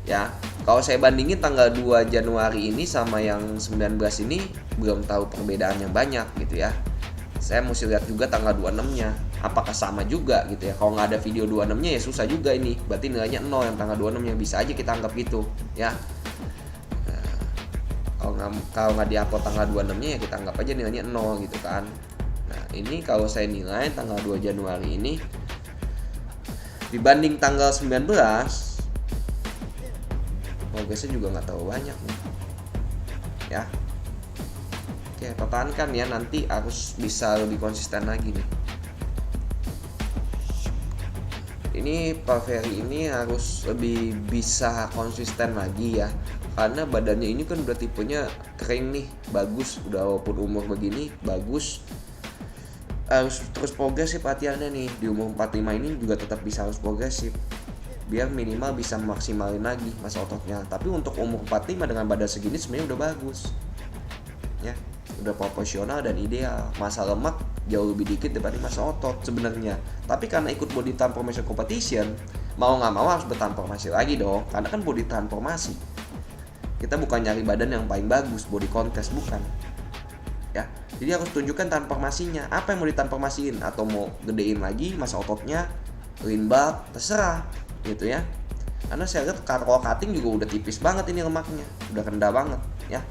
Ya, kalau saya bandingin tanggal 2 Januari ini sama yang 19 ini belum tahu perbedaan yang banyak gitu ya. Saya mesti lihat juga tanggal 26-nya apakah sama juga gitu ya. Kalau nggak ada video 26-nya ya susah juga ini. Berarti nilainya 0 yang tanggal 26-nya, bisa aja kita anggap gitu ya. Nah, kalau nggak diupload tanggal 26-nya ya kita anggap aja nilainya 0 gitu kan. Nah ini kalau saya nilai tanggal 2 Januari ini dibanding tanggal 19, progresnya juga nggak terlalu banyak nih ya. Oke, pertahankan ya, nanti harus bisa lebih konsisten lagi nih. Ini Pak Ferry ini harus lebih bisa konsisten lagi ya. Karena badannya ini kan udah tipenya kering nih, bagus. Udah walaupun umur begini, bagus. Harus terus progresif latihannya nih. Di umur 45 ini juga tetap bisa harus progresif. Biar minimal bisa maksimalin lagi masa ototnya. Tapi untuk umur 45 dengan badan segini sebenarnya udah bagus. Ya, udah proporsional dan ideal. Masa lemak jauh lebih dikit daripada masa otot sebenarnya. Tapi karena ikut body transformation competition, mau nggak mau harus bertransformasi lagi dong. Karena kan body transformasi. Kita bukan nyari badan yang paling bagus, body contest bukan. Ya, jadi harus tunjukkan transformasinya. Apa yang mau ditransformasiin? Atau mau gedein lagi masa ototnya, lean bulk, terserah gitu ya. Karena saya lihat kalau cutting juga udah tipis banget ini lemaknya, udah rendah banget ya.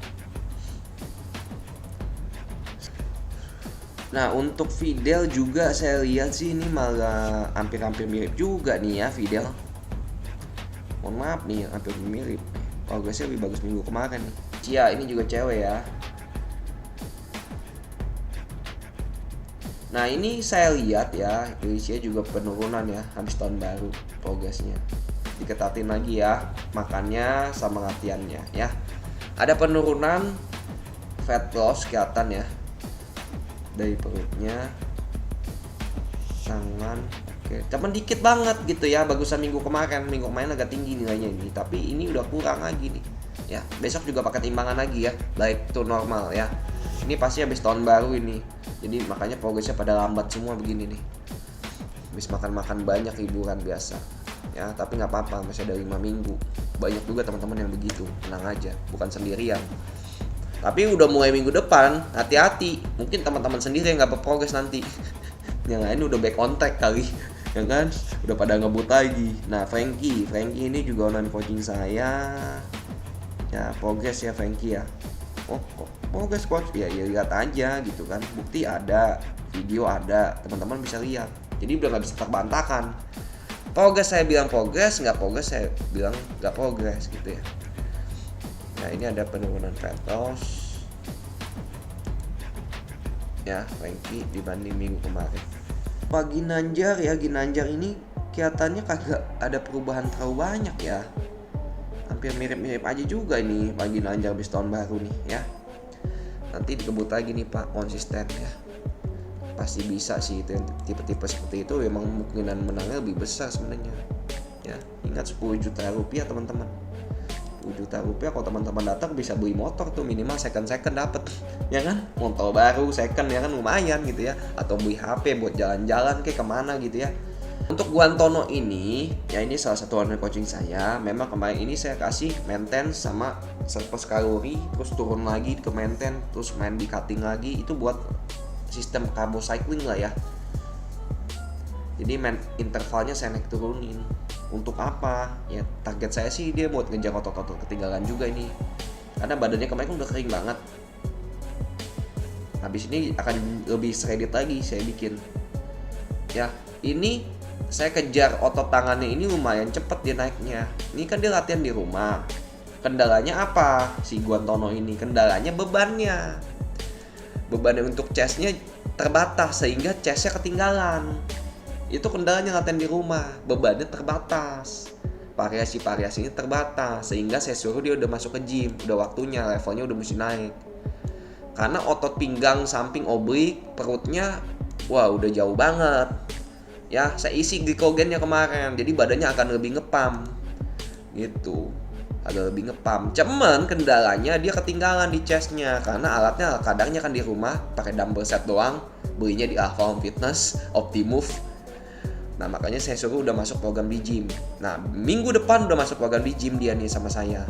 Nah untuk Fidel juga saya lihat sih ini malah hampir-hampir mirip juga nih ya Fidel. Mohon maaf nih, hampir mirip. Progresnya lebih bagus minggu kemarin nih. Cia ini juga cewek ya. Nah ini saya lihat ya, Cia juga penurunan ya habis tahun baru progresnya. Diketatin lagi ya makannya sama latihannya ya. Ada penurunan fat loss kelihatan ya. Dari perutnya, tangan, oke, cuman dikit banget gitu ya, bagusan minggu kemarin agak tinggi nilainya ini, tapi ini udah kurang lagi nih, ya besok juga pakai timbangan lagi ya, baik to normal ya, ini pasti habis tahun baru ini, jadi makanya progresnya pada lambat semua begini nih, habis makan banyak liburan biasa, ya tapi nggak apa-apa masih ada 5 minggu, banyak juga teman-teman yang begitu, tenang aja, bukan sendirian. Tapi udah mulai minggu depan, hati-hati. Mungkin teman-teman sendiri yang gak berprogres nanti. Yang lain udah back on track kali, ya kan? Udah pada ngebut lagi. Nah, Frankie ini juga online coaching saya. Ya, progres ya Frankie ya. Oh, progres coach? Ya lihat aja gitu kan. Bukti ada, video ada, teman-teman bisa lihat. Jadi udah gak bisa terbantahkan. Progres saya bilang progres, nggak progres saya bilang nggak progres gitu ya. Nah ini ada penurunan fat loss ya Frankie dibanding minggu kemarin. Pak Ginanjar ya, Ginanjar ini kelihatannya kagak ada perubahan terlalu banyak ya, hampir mirip-mirip aja juga ini Pak Ginanjar habis tahun baru nih ya. Nanti dikebut lagi nih Pak, konsisten ya, pasti bisa sih. Itu tipe-tipe seperti itu memang kemungkinan menangnya lebih besar sebenarnya ya. Ingat 10 juta rupiah teman-teman, juta rupiah. Kalau teman-teman datang bisa beli motor tuh minimal second dapet, ya kan? Motor baru second ya kan lumayan gitu ya. Atau beli HP buat jalan-jalan kayak kemana gitu ya. Untuk Guantono ini, ya ini salah satu online coaching saya. Memang kemarin ini saya kasih maintain sama surplus kalori, terus turun lagi ke maintain, terus main di cutting lagi. Itu buat sistem carbo cycling lah ya. Jadi intervalnya saya naik turunin. Untuk apa? Ya target saya sih dia buat ngejar otot-otot ketinggalan juga ini. Karena badannya kemarin udah kering banget. Habis ini akan lebih shredded lagi saya bikin. Ya, ini saya kejar otot tangannya ini lumayan cepet dia naiknya. Ini kan dia latihan di rumah. Kendalanya apa si Guantono ini? Kendalanya bebannya. Bebannya untuk chestnya terbatas sehingga chestnya ketinggalan. Itu kendalanya latihan di rumah. Bebannya terbatas. Variasi-variasinya terbatas. Sehingga saya suruh dia udah masuk ke gym. Udah waktunya, levelnya udah mesti naik. Karena otot pinggang samping oblik, perutnya wah udah jauh banget. Ya, saya isi glikogennya kemarin, jadi badannya akan lebih ngepam gitu, agak lebih ngepam. Cuman kendalanya dia ketinggalan di chestnya karena alatnya kadarnya kan di rumah pakai dumbbell set doang, belinya di Alpha Home Fitness, Optimove. Nah makanya saya suruh udah masuk program di gym. Nah minggu depan udah masuk program di gym dia nih sama saya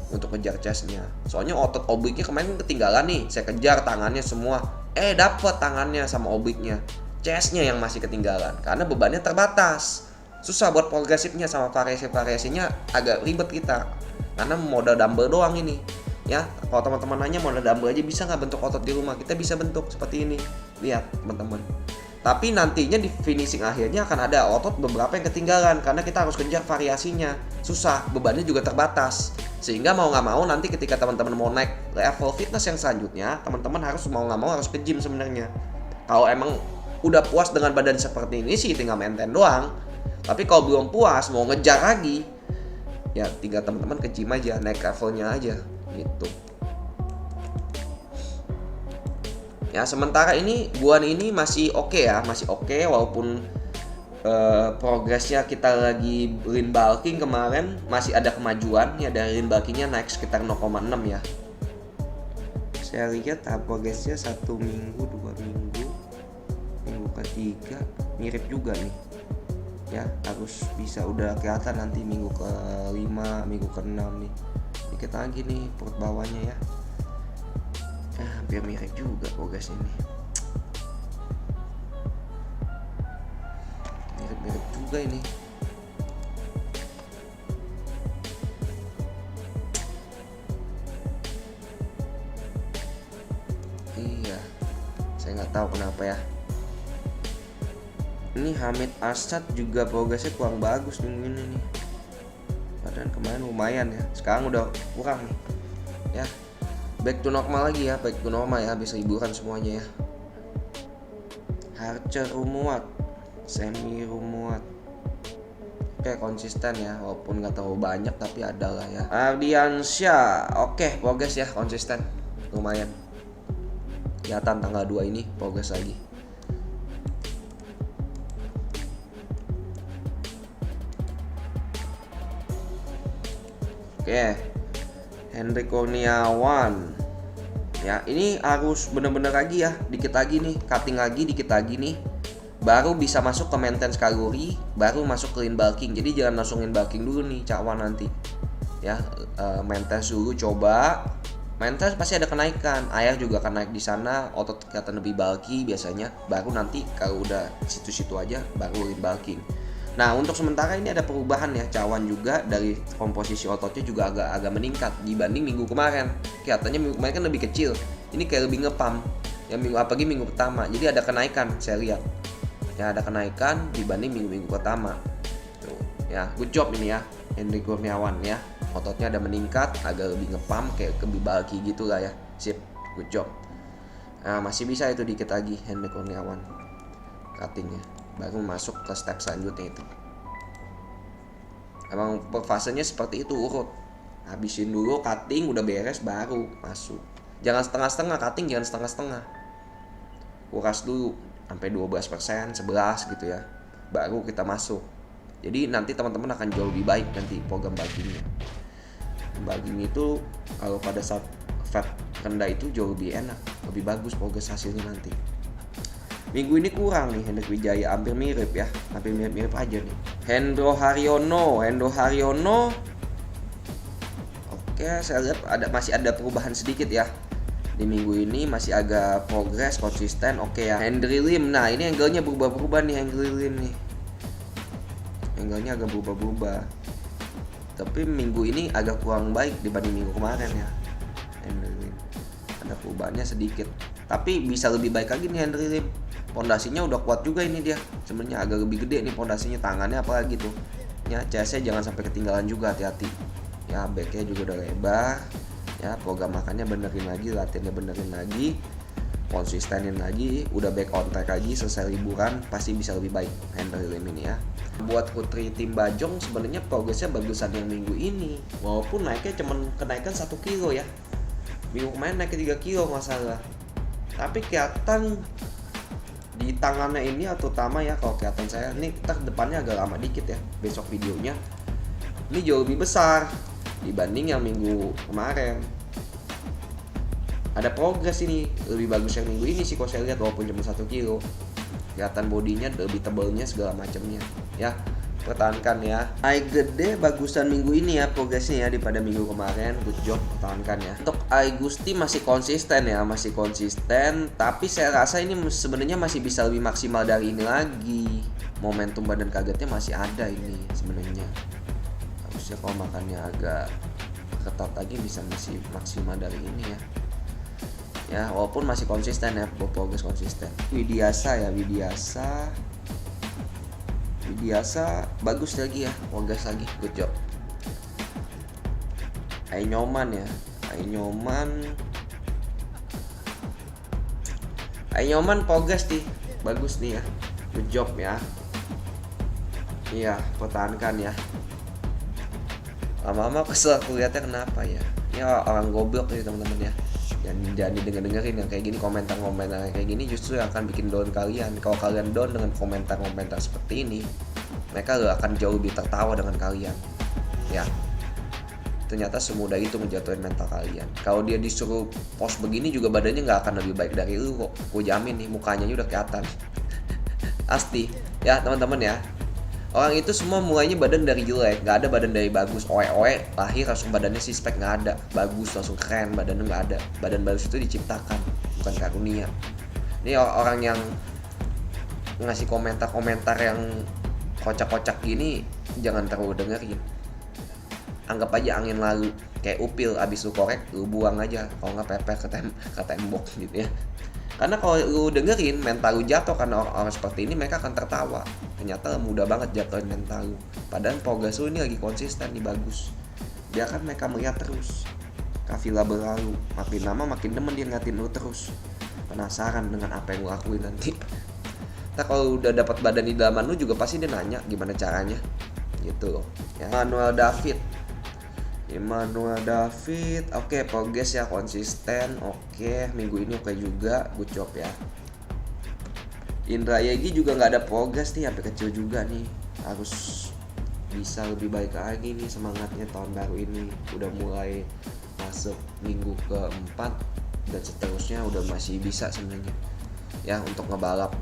untuk kejar chestnya. Soalnya otot obliknya kemarin ketinggalan nih, saya kejar tangannya semua, dapet tangannya sama obliknya. Chestnya yang masih ketinggalan karena bebannya terbatas, susah buat progresifnya sama variasi-variasinya agak ribet kita karena modal dumbbell doang ini ya. Kalau teman-teman nanya modal dumbbell aja bisa nggak bentuk otot di rumah, kita bisa bentuk seperti ini, lihat teman-teman. Tapi nantinya di finishing akhirnya akan ada otot beberapa yang ketinggalan karena kita harus kejar variasinya, susah, bebannya juga terbatas. Sehingga mau nggak mau nanti ketika teman-teman mau naik level fitness yang selanjutnya, teman-teman harus mau nggak mau harus ke gym sebenarnya. Kalau emang udah puas dengan badan seperti ini sih tinggal maintain doang. Tapi kalau belum puas mau ngejar lagi, ya tinggal teman-teman ke gym aja, naik levelnya aja gitu. Ya sementara ini buan ini masih oke ya, masih oke walaupun progresnya kita lagi lean bulking kemarin masih ada kemajuan ya, dari lean bulkingnya naik sekitar 0,6 ya. Saya lihat progresnya 1 minggu, 2 minggu, minggu ketiga mirip juga nih ya, harus bisa udah kelihatan nanti minggu ke-5, minggu ke-6 nih, dikit lagi nih perut bawahnya ya. Hampir mirip juga progres ini, mirip juga ini. Iya, saya nggak tahu kenapa ya. Ini Hamid Asad juga progresnya kurang bagus minggu ini nih. Padahal kemarin lumayan ya, sekarang udah kurang nih ya. Back to normal lagi ya, back to normal ya, bisa liburan semuanya ya. Harcer Rumuat, Semi Rumuat, oke konsisten ya, walaupun nggak terlalu banyak tapi ada lah ya. Ardiansyah, oke progres ya, konsisten, lumayan. Kelihatan tanggal 2 ini progres lagi. Oke, Hendrik Kurniawan. Ya, ini harus bener-bener lagi ya, dikit lagi nih, cutting lagi, dikit lagi nih, baru bisa masuk ke maintenance kalori, baru masuk ke lean bulking. Jadi jangan langsung lean bulking dulu nih, cawan nanti. Ya, maintenance dulu coba. Maintenance pasti ada kenaikan, air juga akan naik di sana, otot kelihatan lebih bulky biasanya. Baru nanti kalau udah situ-situ aja, baru lean bulking. Nah untuk sementara ini ada perubahan ya, cawan juga dari komposisi ototnya juga agak meningkat dibanding minggu kemarin. Kelihatannya minggu kemarin kan lebih kecil, ini kayak lebih ngepam ya minggu apalagi minggu pertama. Jadi ada kenaikan saya lihat ya, ada kenaikan dibanding minggu pertama tuh ya. Good job ini ya Hendrik Kurniawan ya, ototnya ada meningkat, agak lebih ngepam, kayak lebih bulky gitu lah ya. Sip, good job. Nah masih bisa itu dikit lagi Hendrik Kurniawan cuttingnya, baru masuk ke step selanjutnya itu. Emang fasenya seperti itu, urut. Habisin dulu cutting, udah beres baru masuk. Jangan setengah-setengah cutting, jangan setengah-setengah. Kuras dulu sampai 12%, 11 gitu ya. Baru kita masuk. Jadi nanti teman-teman akan jauh lebih baik nanti program bulkingnya. Daging itu kalau pada saat fat rendah itu jauh lebih enak, lebih bagus progres hasilnya nanti. Minggu ini kurang nih Hendrik Wijaya, hampir mirip ya, hampir mirip aja nih. Hendro Haryono, oke, saya lihat masih ada perubahan sedikit ya. Di minggu ini masih agak progres konsisten, oke ya. Hendry Lim, nah ini angle-nya berubah-berubah nih Hendry Lim nih. Angle-nya agak berubah-berubah. Tapi minggu ini agak kurang baik dibanding minggu kemarin ya. Hendry Lim. Ada perubahannya sedikit. Tapi bisa lebih baik lagi nih Hendry Lim. Pondasinya udah kuat juga ini dia. Sebenarnya agak lebih gede nih pondasinya, tangannya apalagi tuh. Ya, CS-nya jangan sampai ketinggalan juga, hati-hati. Ya, back-nya juga udah lebar. Ya, program makannya benerin lagi, latihannya benerin lagi, konsistenin lagi, udah back on track lagi, selesai liburan pasti bisa lebih baik Hendry Lim ini ya. Buat putri tim Bajong sebenarnya progresnya bagusan yang minggu ini, walaupun naiknya cuman kenaikan 1 kilo ya. Minggu kemarin naik ke 3 kilo masalah. Tapi kelihatan di tangannya ini atau utama ya, kalau kelihatan saya ini kita depannya agak lama dikit ya. Besok videonya ini jauh lebih besar dibanding yang minggu kemarin. Ada progres ini, lebih bagus yang minggu ini sih kalau saya lihat, walaupun cuma 1 kilo. Kelihatan bodinya lebih tebalnya segala macamnya ya. Pertahankan ya. Naik gede bagusan minggu ini ya progresnya ya daripada minggu kemarin. Good job, pertahankan ya. Untuk Aigusti masih konsisten ya, masih konsisten, tapi saya rasa ini sebenarnya masih bisa lebih maksimal dari ini lagi. Momentum badan kagetnya masih ada ini sebenarnya. Harusnya kalau makannya agak ketat lagi bisa masih maksimal dari ini ya. Ya, walaupun masih konsisten ya, progres konsisten. Widiasa bagus lagi ya, progres lagi, good job. Ainyoman progres nih, bagus nih ya, good job ya. Iya, pertahankan ya. Lama-lama kesel aku lihatnya, kenapa ya? Ya orang goblok nih teman-teman ya. Jangan didengerin yang kayak gini, komentar kayak gini justru yang akan bikin down kalian. Kalau kalian down dengan komentar seperti ini, mereka akan jauh lebih tertawa dengan kalian. Ya, ternyata semudah itu ngejatuhin mental kalian. Kalau dia disuruh post begini juga badannya nggak akan lebih baik dari lu kok. Gue jamin nih, mukanya udah kelihatan. Pasti ya teman-teman ya. Orang itu semua mulainya badan dari jelek, nggak ada badan dari bagus. Oe lahir langsung badannya sispek, nggak ada. Bagus langsung keren, badannya nggak ada. Badan bagus itu diciptakan, bukan karunia. Ini orang yang ngasih komentar yang kocak-kocak gini jangan terlalu dengerin. Anggap aja angin lalu, kayak upil abis lu korek lu buang aja, kalau nggak pepek ke tembok gitu ya. Karena kalau lu dengerin mental lu jatuh karena orang seperti ini, mereka akan tertawa. Ternyata mudah banget jatuhin mental lu. Padahal progres lu ini lagi konsisten nih, bagus. Biarkan mereka melihat terus. Kafilah berlalu, makin lama makin demen dia ngatin lu terus. Penasaran dengan apa yang lu lakuin nanti. Nah kalau udah dapat badan di dalaman lu juga pasti dia nanya gimana caranya. Gitu loh ya. Emmanuel David, oke, progres ya, konsisten, oke, minggu ini oke juga, good job ya. Indra Yegi juga nggak ada progres nih, sampai kecil juga nih, harus bisa lebih baik lagi nih semangatnya tahun baru ini. Udah mulai masuk minggu keempat dan seterusnya udah masih bisa sebenarnya ya untuk ngebalap,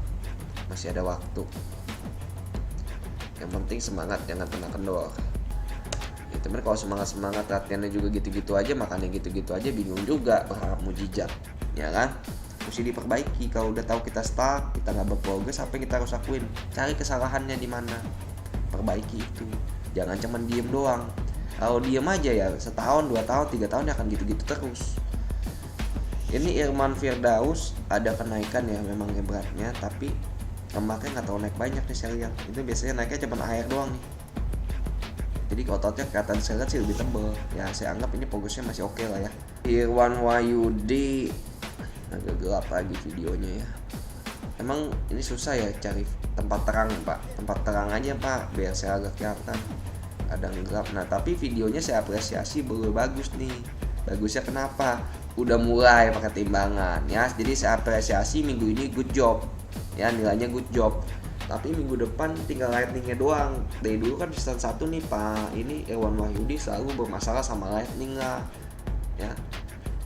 masih ada waktu. Yang penting semangat, jangan pernah kendor. Temen kalau semangat latihannya juga gitu-gitu aja, makannya gitu-gitu aja, bingung juga berharap mujizat ya kan. Mesti diperbaiki. Kalau udah tahu kita stuck, kita nggak berprogres, apa yang kita harus lakuin? Cari kesalahannya di mana, perbaiki itu. Jangan cuman diem doang. Kalau diem aja ya setahun, 2 tahun, 3 tahun akan gitu-gitu terus. Ini Irman Firdaus ada kenaikan ya memang beratnya, tapi lemaknya nggak tahu naik banyak nih saya lihat. Itu biasanya naiknya cuma air doang nih. Jadi ototnya kelihatan saya lihat sih lebih tebal. Ya saya anggap ini progresnya masih oke lah ya. Irwan Wahyudi, agak gelap lagi videonya ya. Emang ini susah ya cari tempat terang pak. Tempat terang aja pak, biar saya agak kelihatan. Kadang gelap. Nah tapi videonya saya apresiasi bagus nih. Bagusnya kenapa? Udah mulai pakai timbangan ya. Jadi saya apresiasi minggu ini good job. Ya nilainya good job. Tapi minggu depan tinggal lightningnya doang. Dari dulu kan season 1 nih Pak ini Irwan Wahyudi selalu bermasalah sama lightning lah ya.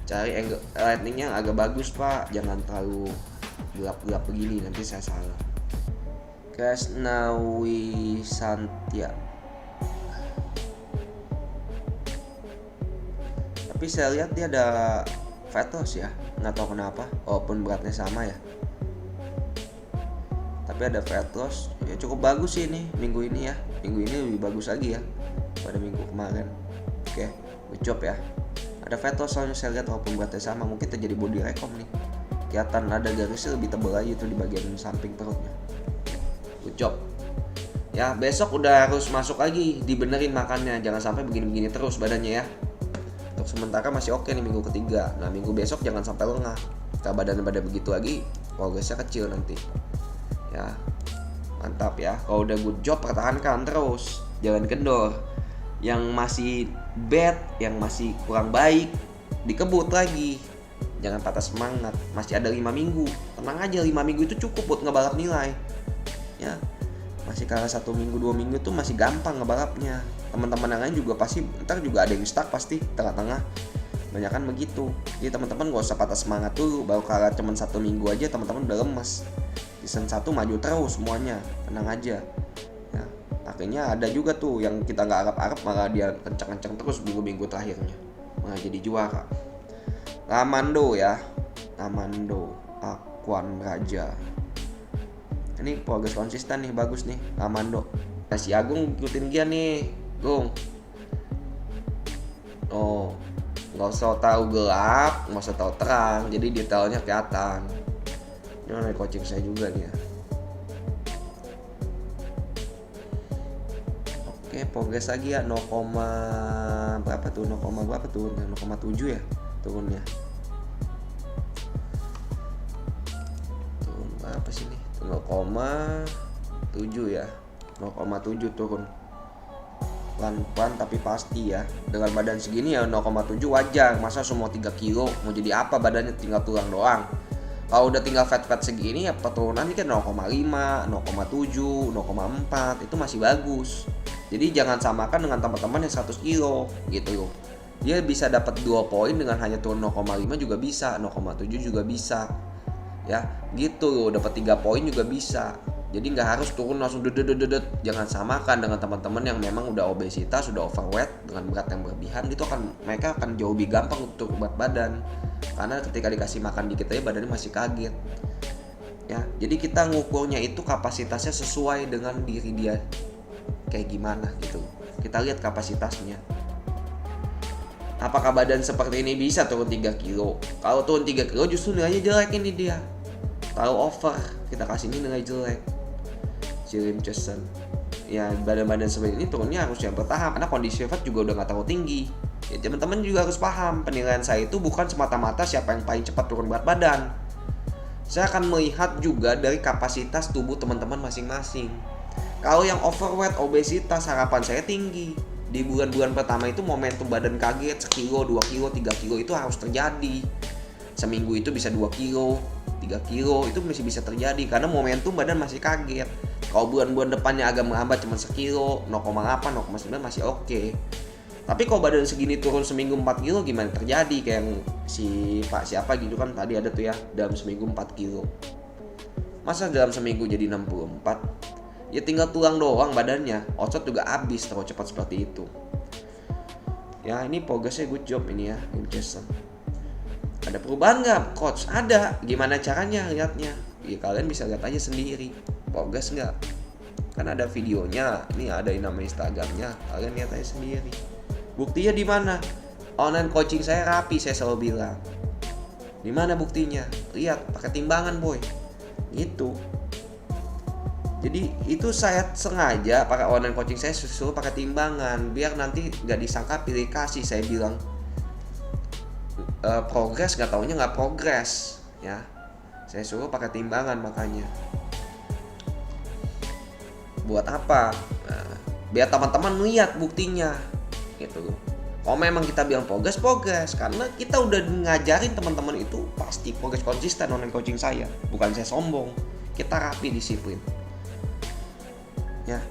Cari angle lightningnya yang agak bagus Pak, jangan terlalu gelap-gelap begini, nanti saya salah. Kasnawi Santia. Tapi saya lihat dia ada fat loss ya, nggak tahu kenapa, walaupun beratnya sama ya. Tapi ada fat loss, ya cukup bagus sih ini minggu ini ya. Minggu ini lebih bagus lagi ya pada minggu kemarin. Oke, good job ya. Ada fat loss soalnya saya lihat walaupun beratnya sama, mungkin terjadi body recom nih. Kelihatan ada garisnya lebih tebal aja tuh di bagian samping perutnya. Good job. Ya besok udah harus masuk lagi, dibenerin makannya, jangan sampai begini-begini terus badannya ya. Untuk sementara masih oke nih minggu ketiga. Nah minggu besok jangan sampai lengah. Kalau badan begitu lagi, progresnya kecil nanti. Ya mantap ya. Kalau udah good job pertahankan terus, jangan kendor. Yang masih bad, yang masih kurang baik, dikebut lagi. Jangan patah semangat. Masih ada 5 minggu. Tenang aja, 5 minggu itu cukup buat ngebalap nilai. Ya masih kalah 1 minggu 2 minggu tuh masih gampang ngebalapnya. Teman-teman yang lain juga pasti ntar juga ada yang stuck pasti tengah-tengah, banyak kan begitu. Jadi teman-teman gak usah patah semangat dulu, baru kalah cuman 1 minggu aja teman-teman udah lemes. Season 1 maju terus semuanya, tenang aja ya. Akhirnya ada juga tuh yang kita gak harap-harap malah dia kencang-kencang terus minggu-minggu terakhirnya, malah jadi juara. Ramando ya, Ramando Akuan Raja. Ini progres konsisten nih, bagus nih Ramando. Si Agung ikutin dia nih, Gung. Oh, nggak usah tahu gelap, nggak usah tahu terang, jadi detailnya kelihatan. Ini orang coaching saya juga nih ya. Oke, progres lagi ya 0, berapa tuh? 0, berapa tuh? 0,7 ya turunnya. Turun berapa sih nih? 0,7 ya. 0,7 turun. Pelan-pelan tapi pasti ya. Dengan badan segini ya 0,7 wajar. Masa semua 3 kilo mau jadi apa badannya, tinggal tulang doang. Kalau udah tinggal fat-fat segini ya penurunan ini kan 0,5, 0,7, 0,4 itu masih bagus. Jadi jangan samakan dengan teman-teman yang 100 kilo gitu loh. Dia bisa dapat 2 poin dengan hanya turun 0,5 juga bisa, 0,7 juga bisa. Ya, gitu loh, dapat 3 poin juga bisa. Jadi nggak harus turun langsung dedet. Jangan samakan dengan teman-teman yang memang udah obesitas, sudah overweight dengan berat yang berlebihan. Itu mereka akan jauh lebih gampang untuk berat badan. Karena ketika dikasih makan dikit aja badannya masih kaget. Ya, jadi kita ngukurnya itu kapasitasnya sesuai dengan diri dia kayak gimana gitu. Kita lihat kapasitasnya. Apakah badan seperti ini bisa turun 3 kilo? Kalau turun 3 kilo justru nilainya jelek ini dia. Tahu over, kita kasih ini nilai jelek. Jirim Chesen. Ya badan-badan seperti ini turunnya harus yang bertahap karena kondisi fat juga udah gak terlalu tinggi. Ya teman-teman juga harus paham, penilaian saya itu bukan semata-mata siapa yang paling cepat turun berat badan. Saya akan melihat juga dari kapasitas tubuh teman-teman masing-masing. Kalau yang overweight, obesitas, harapan saya tinggi. Di bulan-bulan pertama itu momentum badan kaget 1 kilo, 2 kilo, 3 kilo itu harus terjadi. Seminggu itu bisa 2 kilo, 3 kilo itu masih bisa terjadi karena momentum badan masih kaget. Kalau bulan-bulan depannya agak melambat cuma 1 kilo, 0,8, 0,9 masih oke. Tapi kalau badan segini turun seminggu 4 kilo gimana terjadi? Kayak yang si Pak siapa gitu kan tadi ada tuh ya, dalam seminggu 4 kilo. Masa dalam seminggu jadi 64? Ya tinggal tulang doang badannya, otot juga habis terlalu cepat seperti itu. Ya ini progresnya good job ini ya, Jason. Ada perubahan nggak, coach? Ada. Gimana caranya lihatnya? Ya kalian bisa lihat aja sendiri. Progres nggak? Kan ada videonya. Ini ada nama Instagramnya. Kalian lihat aja sendiri. Buktinya di mana? Online coaching saya rapi, saya selalu bilang. Di mana buktinya? Lihat, pakai timbangan boy. Gitu. Jadi itu saya sengaja pakai online coaching saya suruh pakai timbangan biar nanti nggak disangka pilih kasih. Saya bilang progres nggak taunya nggak progres ya. Saya suruh pakai timbangan makanya. Buat apa? Nah, biar teman-teman lihat buktinya gitu. Kalau memang kita bilang progres karena kita udah ngajarin teman-teman itu pasti progres konsisten online coaching saya. Bukan saya sombong. Kita rapi, disiplin. Ya,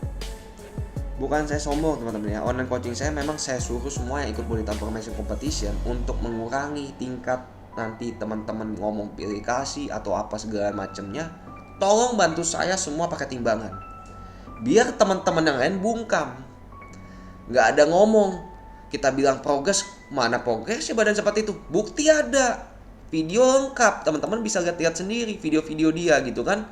bukan saya sombong teman-teman ya. Online coaching saya memang saya suruh semua yang ikut Body Transformation Competition untuk mengurangi tingkat nanti teman-teman ngomong pilih kasih atau apa segala macamnya. Tolong bantu saya semua pakai timbangan, biar teman-teman yang lain bungkam. Nggak ada ngomong kita bilang progres, mana progresnya badan seperti itu. Bukti ada, video lengkap, teman-teman bisa lihat sendiri video-video dia gitu kan.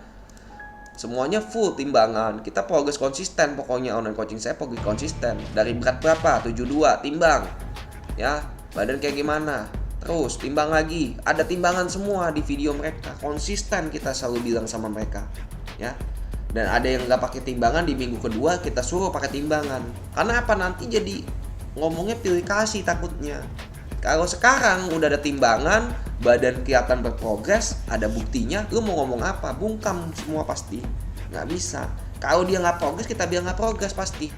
Semuanya full timbangan. Kita progres konsisten, pokoknya online coaching saya progres konsisten. Dari berat berapa? 72, timbang. Ya, badan kayak gimana? Terus timbang lagi. Ada timbangan semua di video mereka. Konsisten kita selalu bilang sama mereka. Ya. Dan ada yang nggak pakai timbangan, di minggu kedua kita suruh pakai timbangan. Karena apa? Nanti jadi ngomongnya pilih kasih takutnya. Kalau sekarang udah ada timbangan, badan kelihatan berprogres, ada buktinya, lu mau ngomong apa? Bungkam semua pasti. Nggak bisa. Kalau dia nggak progres, kita bilang nggak progres pasti.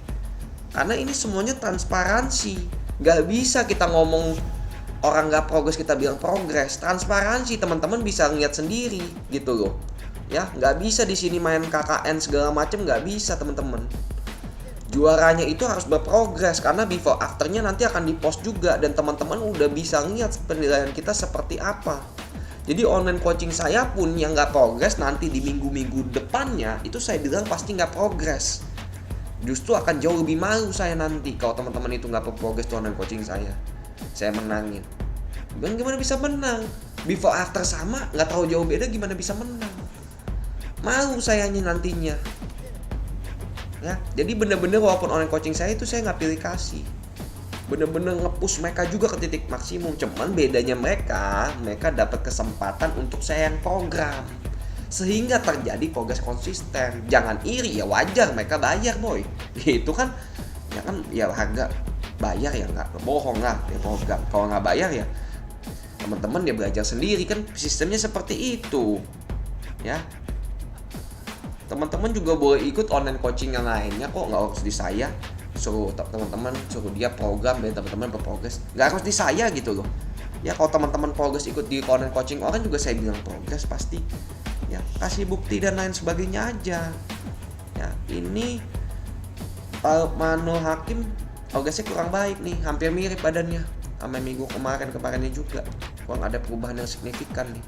Karena ini semuanya transparansi. Nggak bisa kita ngomong orang nggak progres kita bilang progres. Transparansi, teman-teman bisa ngeliat sendiri gitu loh. Ya, nggak bisa di sini main KKN segala macem, nggak bisa teman-teman. Juaranya itu harus berprogres, karena before afternya nanti akan dipost juga, dan teman-teman udah bisa lihat penilaian kita seperti apa. Jadi online coaching saya pun yang nggak progres nanti di minggu-minggu depannya itu saya bilang pasti nggak progres. Justru akan jauh lebih malu saya nanti kalau teman-teman itu nggak progres tuh online coaching saya menangin. Dan gimana bisa menang? Before after sama, nggak terlalu jauh beda, gimana bisa menang? Malu sayanya nantinya. Ya, jadi bener-bener walaupun online coaching saya itu saya nggak pilih kasih, bener-bener nge-push mereka juga ke titik maksimum. Cuman bedanya mereka dapat kesempatan untuk saya yang program, sehingga terjadi progres konsisten. Jangan iri, ya wajar mereka bayar boy, itu kan ya harga bayar, ya nggak bohong lah ya program. Kalau nggak bayar ya teman-teman dia belajar sendiri kan, sistemnya seperti itu ya. Teman-teman juga boleh ikut online coaching yang lainnya kok, nggak harus di saya. Suruh teman-teman, suruh dia program dan teman-teman berprogres, nggak harus di saya gitu loh. Ya kalau teman-teman progres ikut di online coaching orang juga saya bilang progres pasti. Ya kasih bukti dan lain sebagainya aja. Ya ini Pak Manul Hakim progresnya kurang baik nih, hampir mirip badannya sama minggu kemarinnya juga. Kurang ada perubahan yang signifikan nih.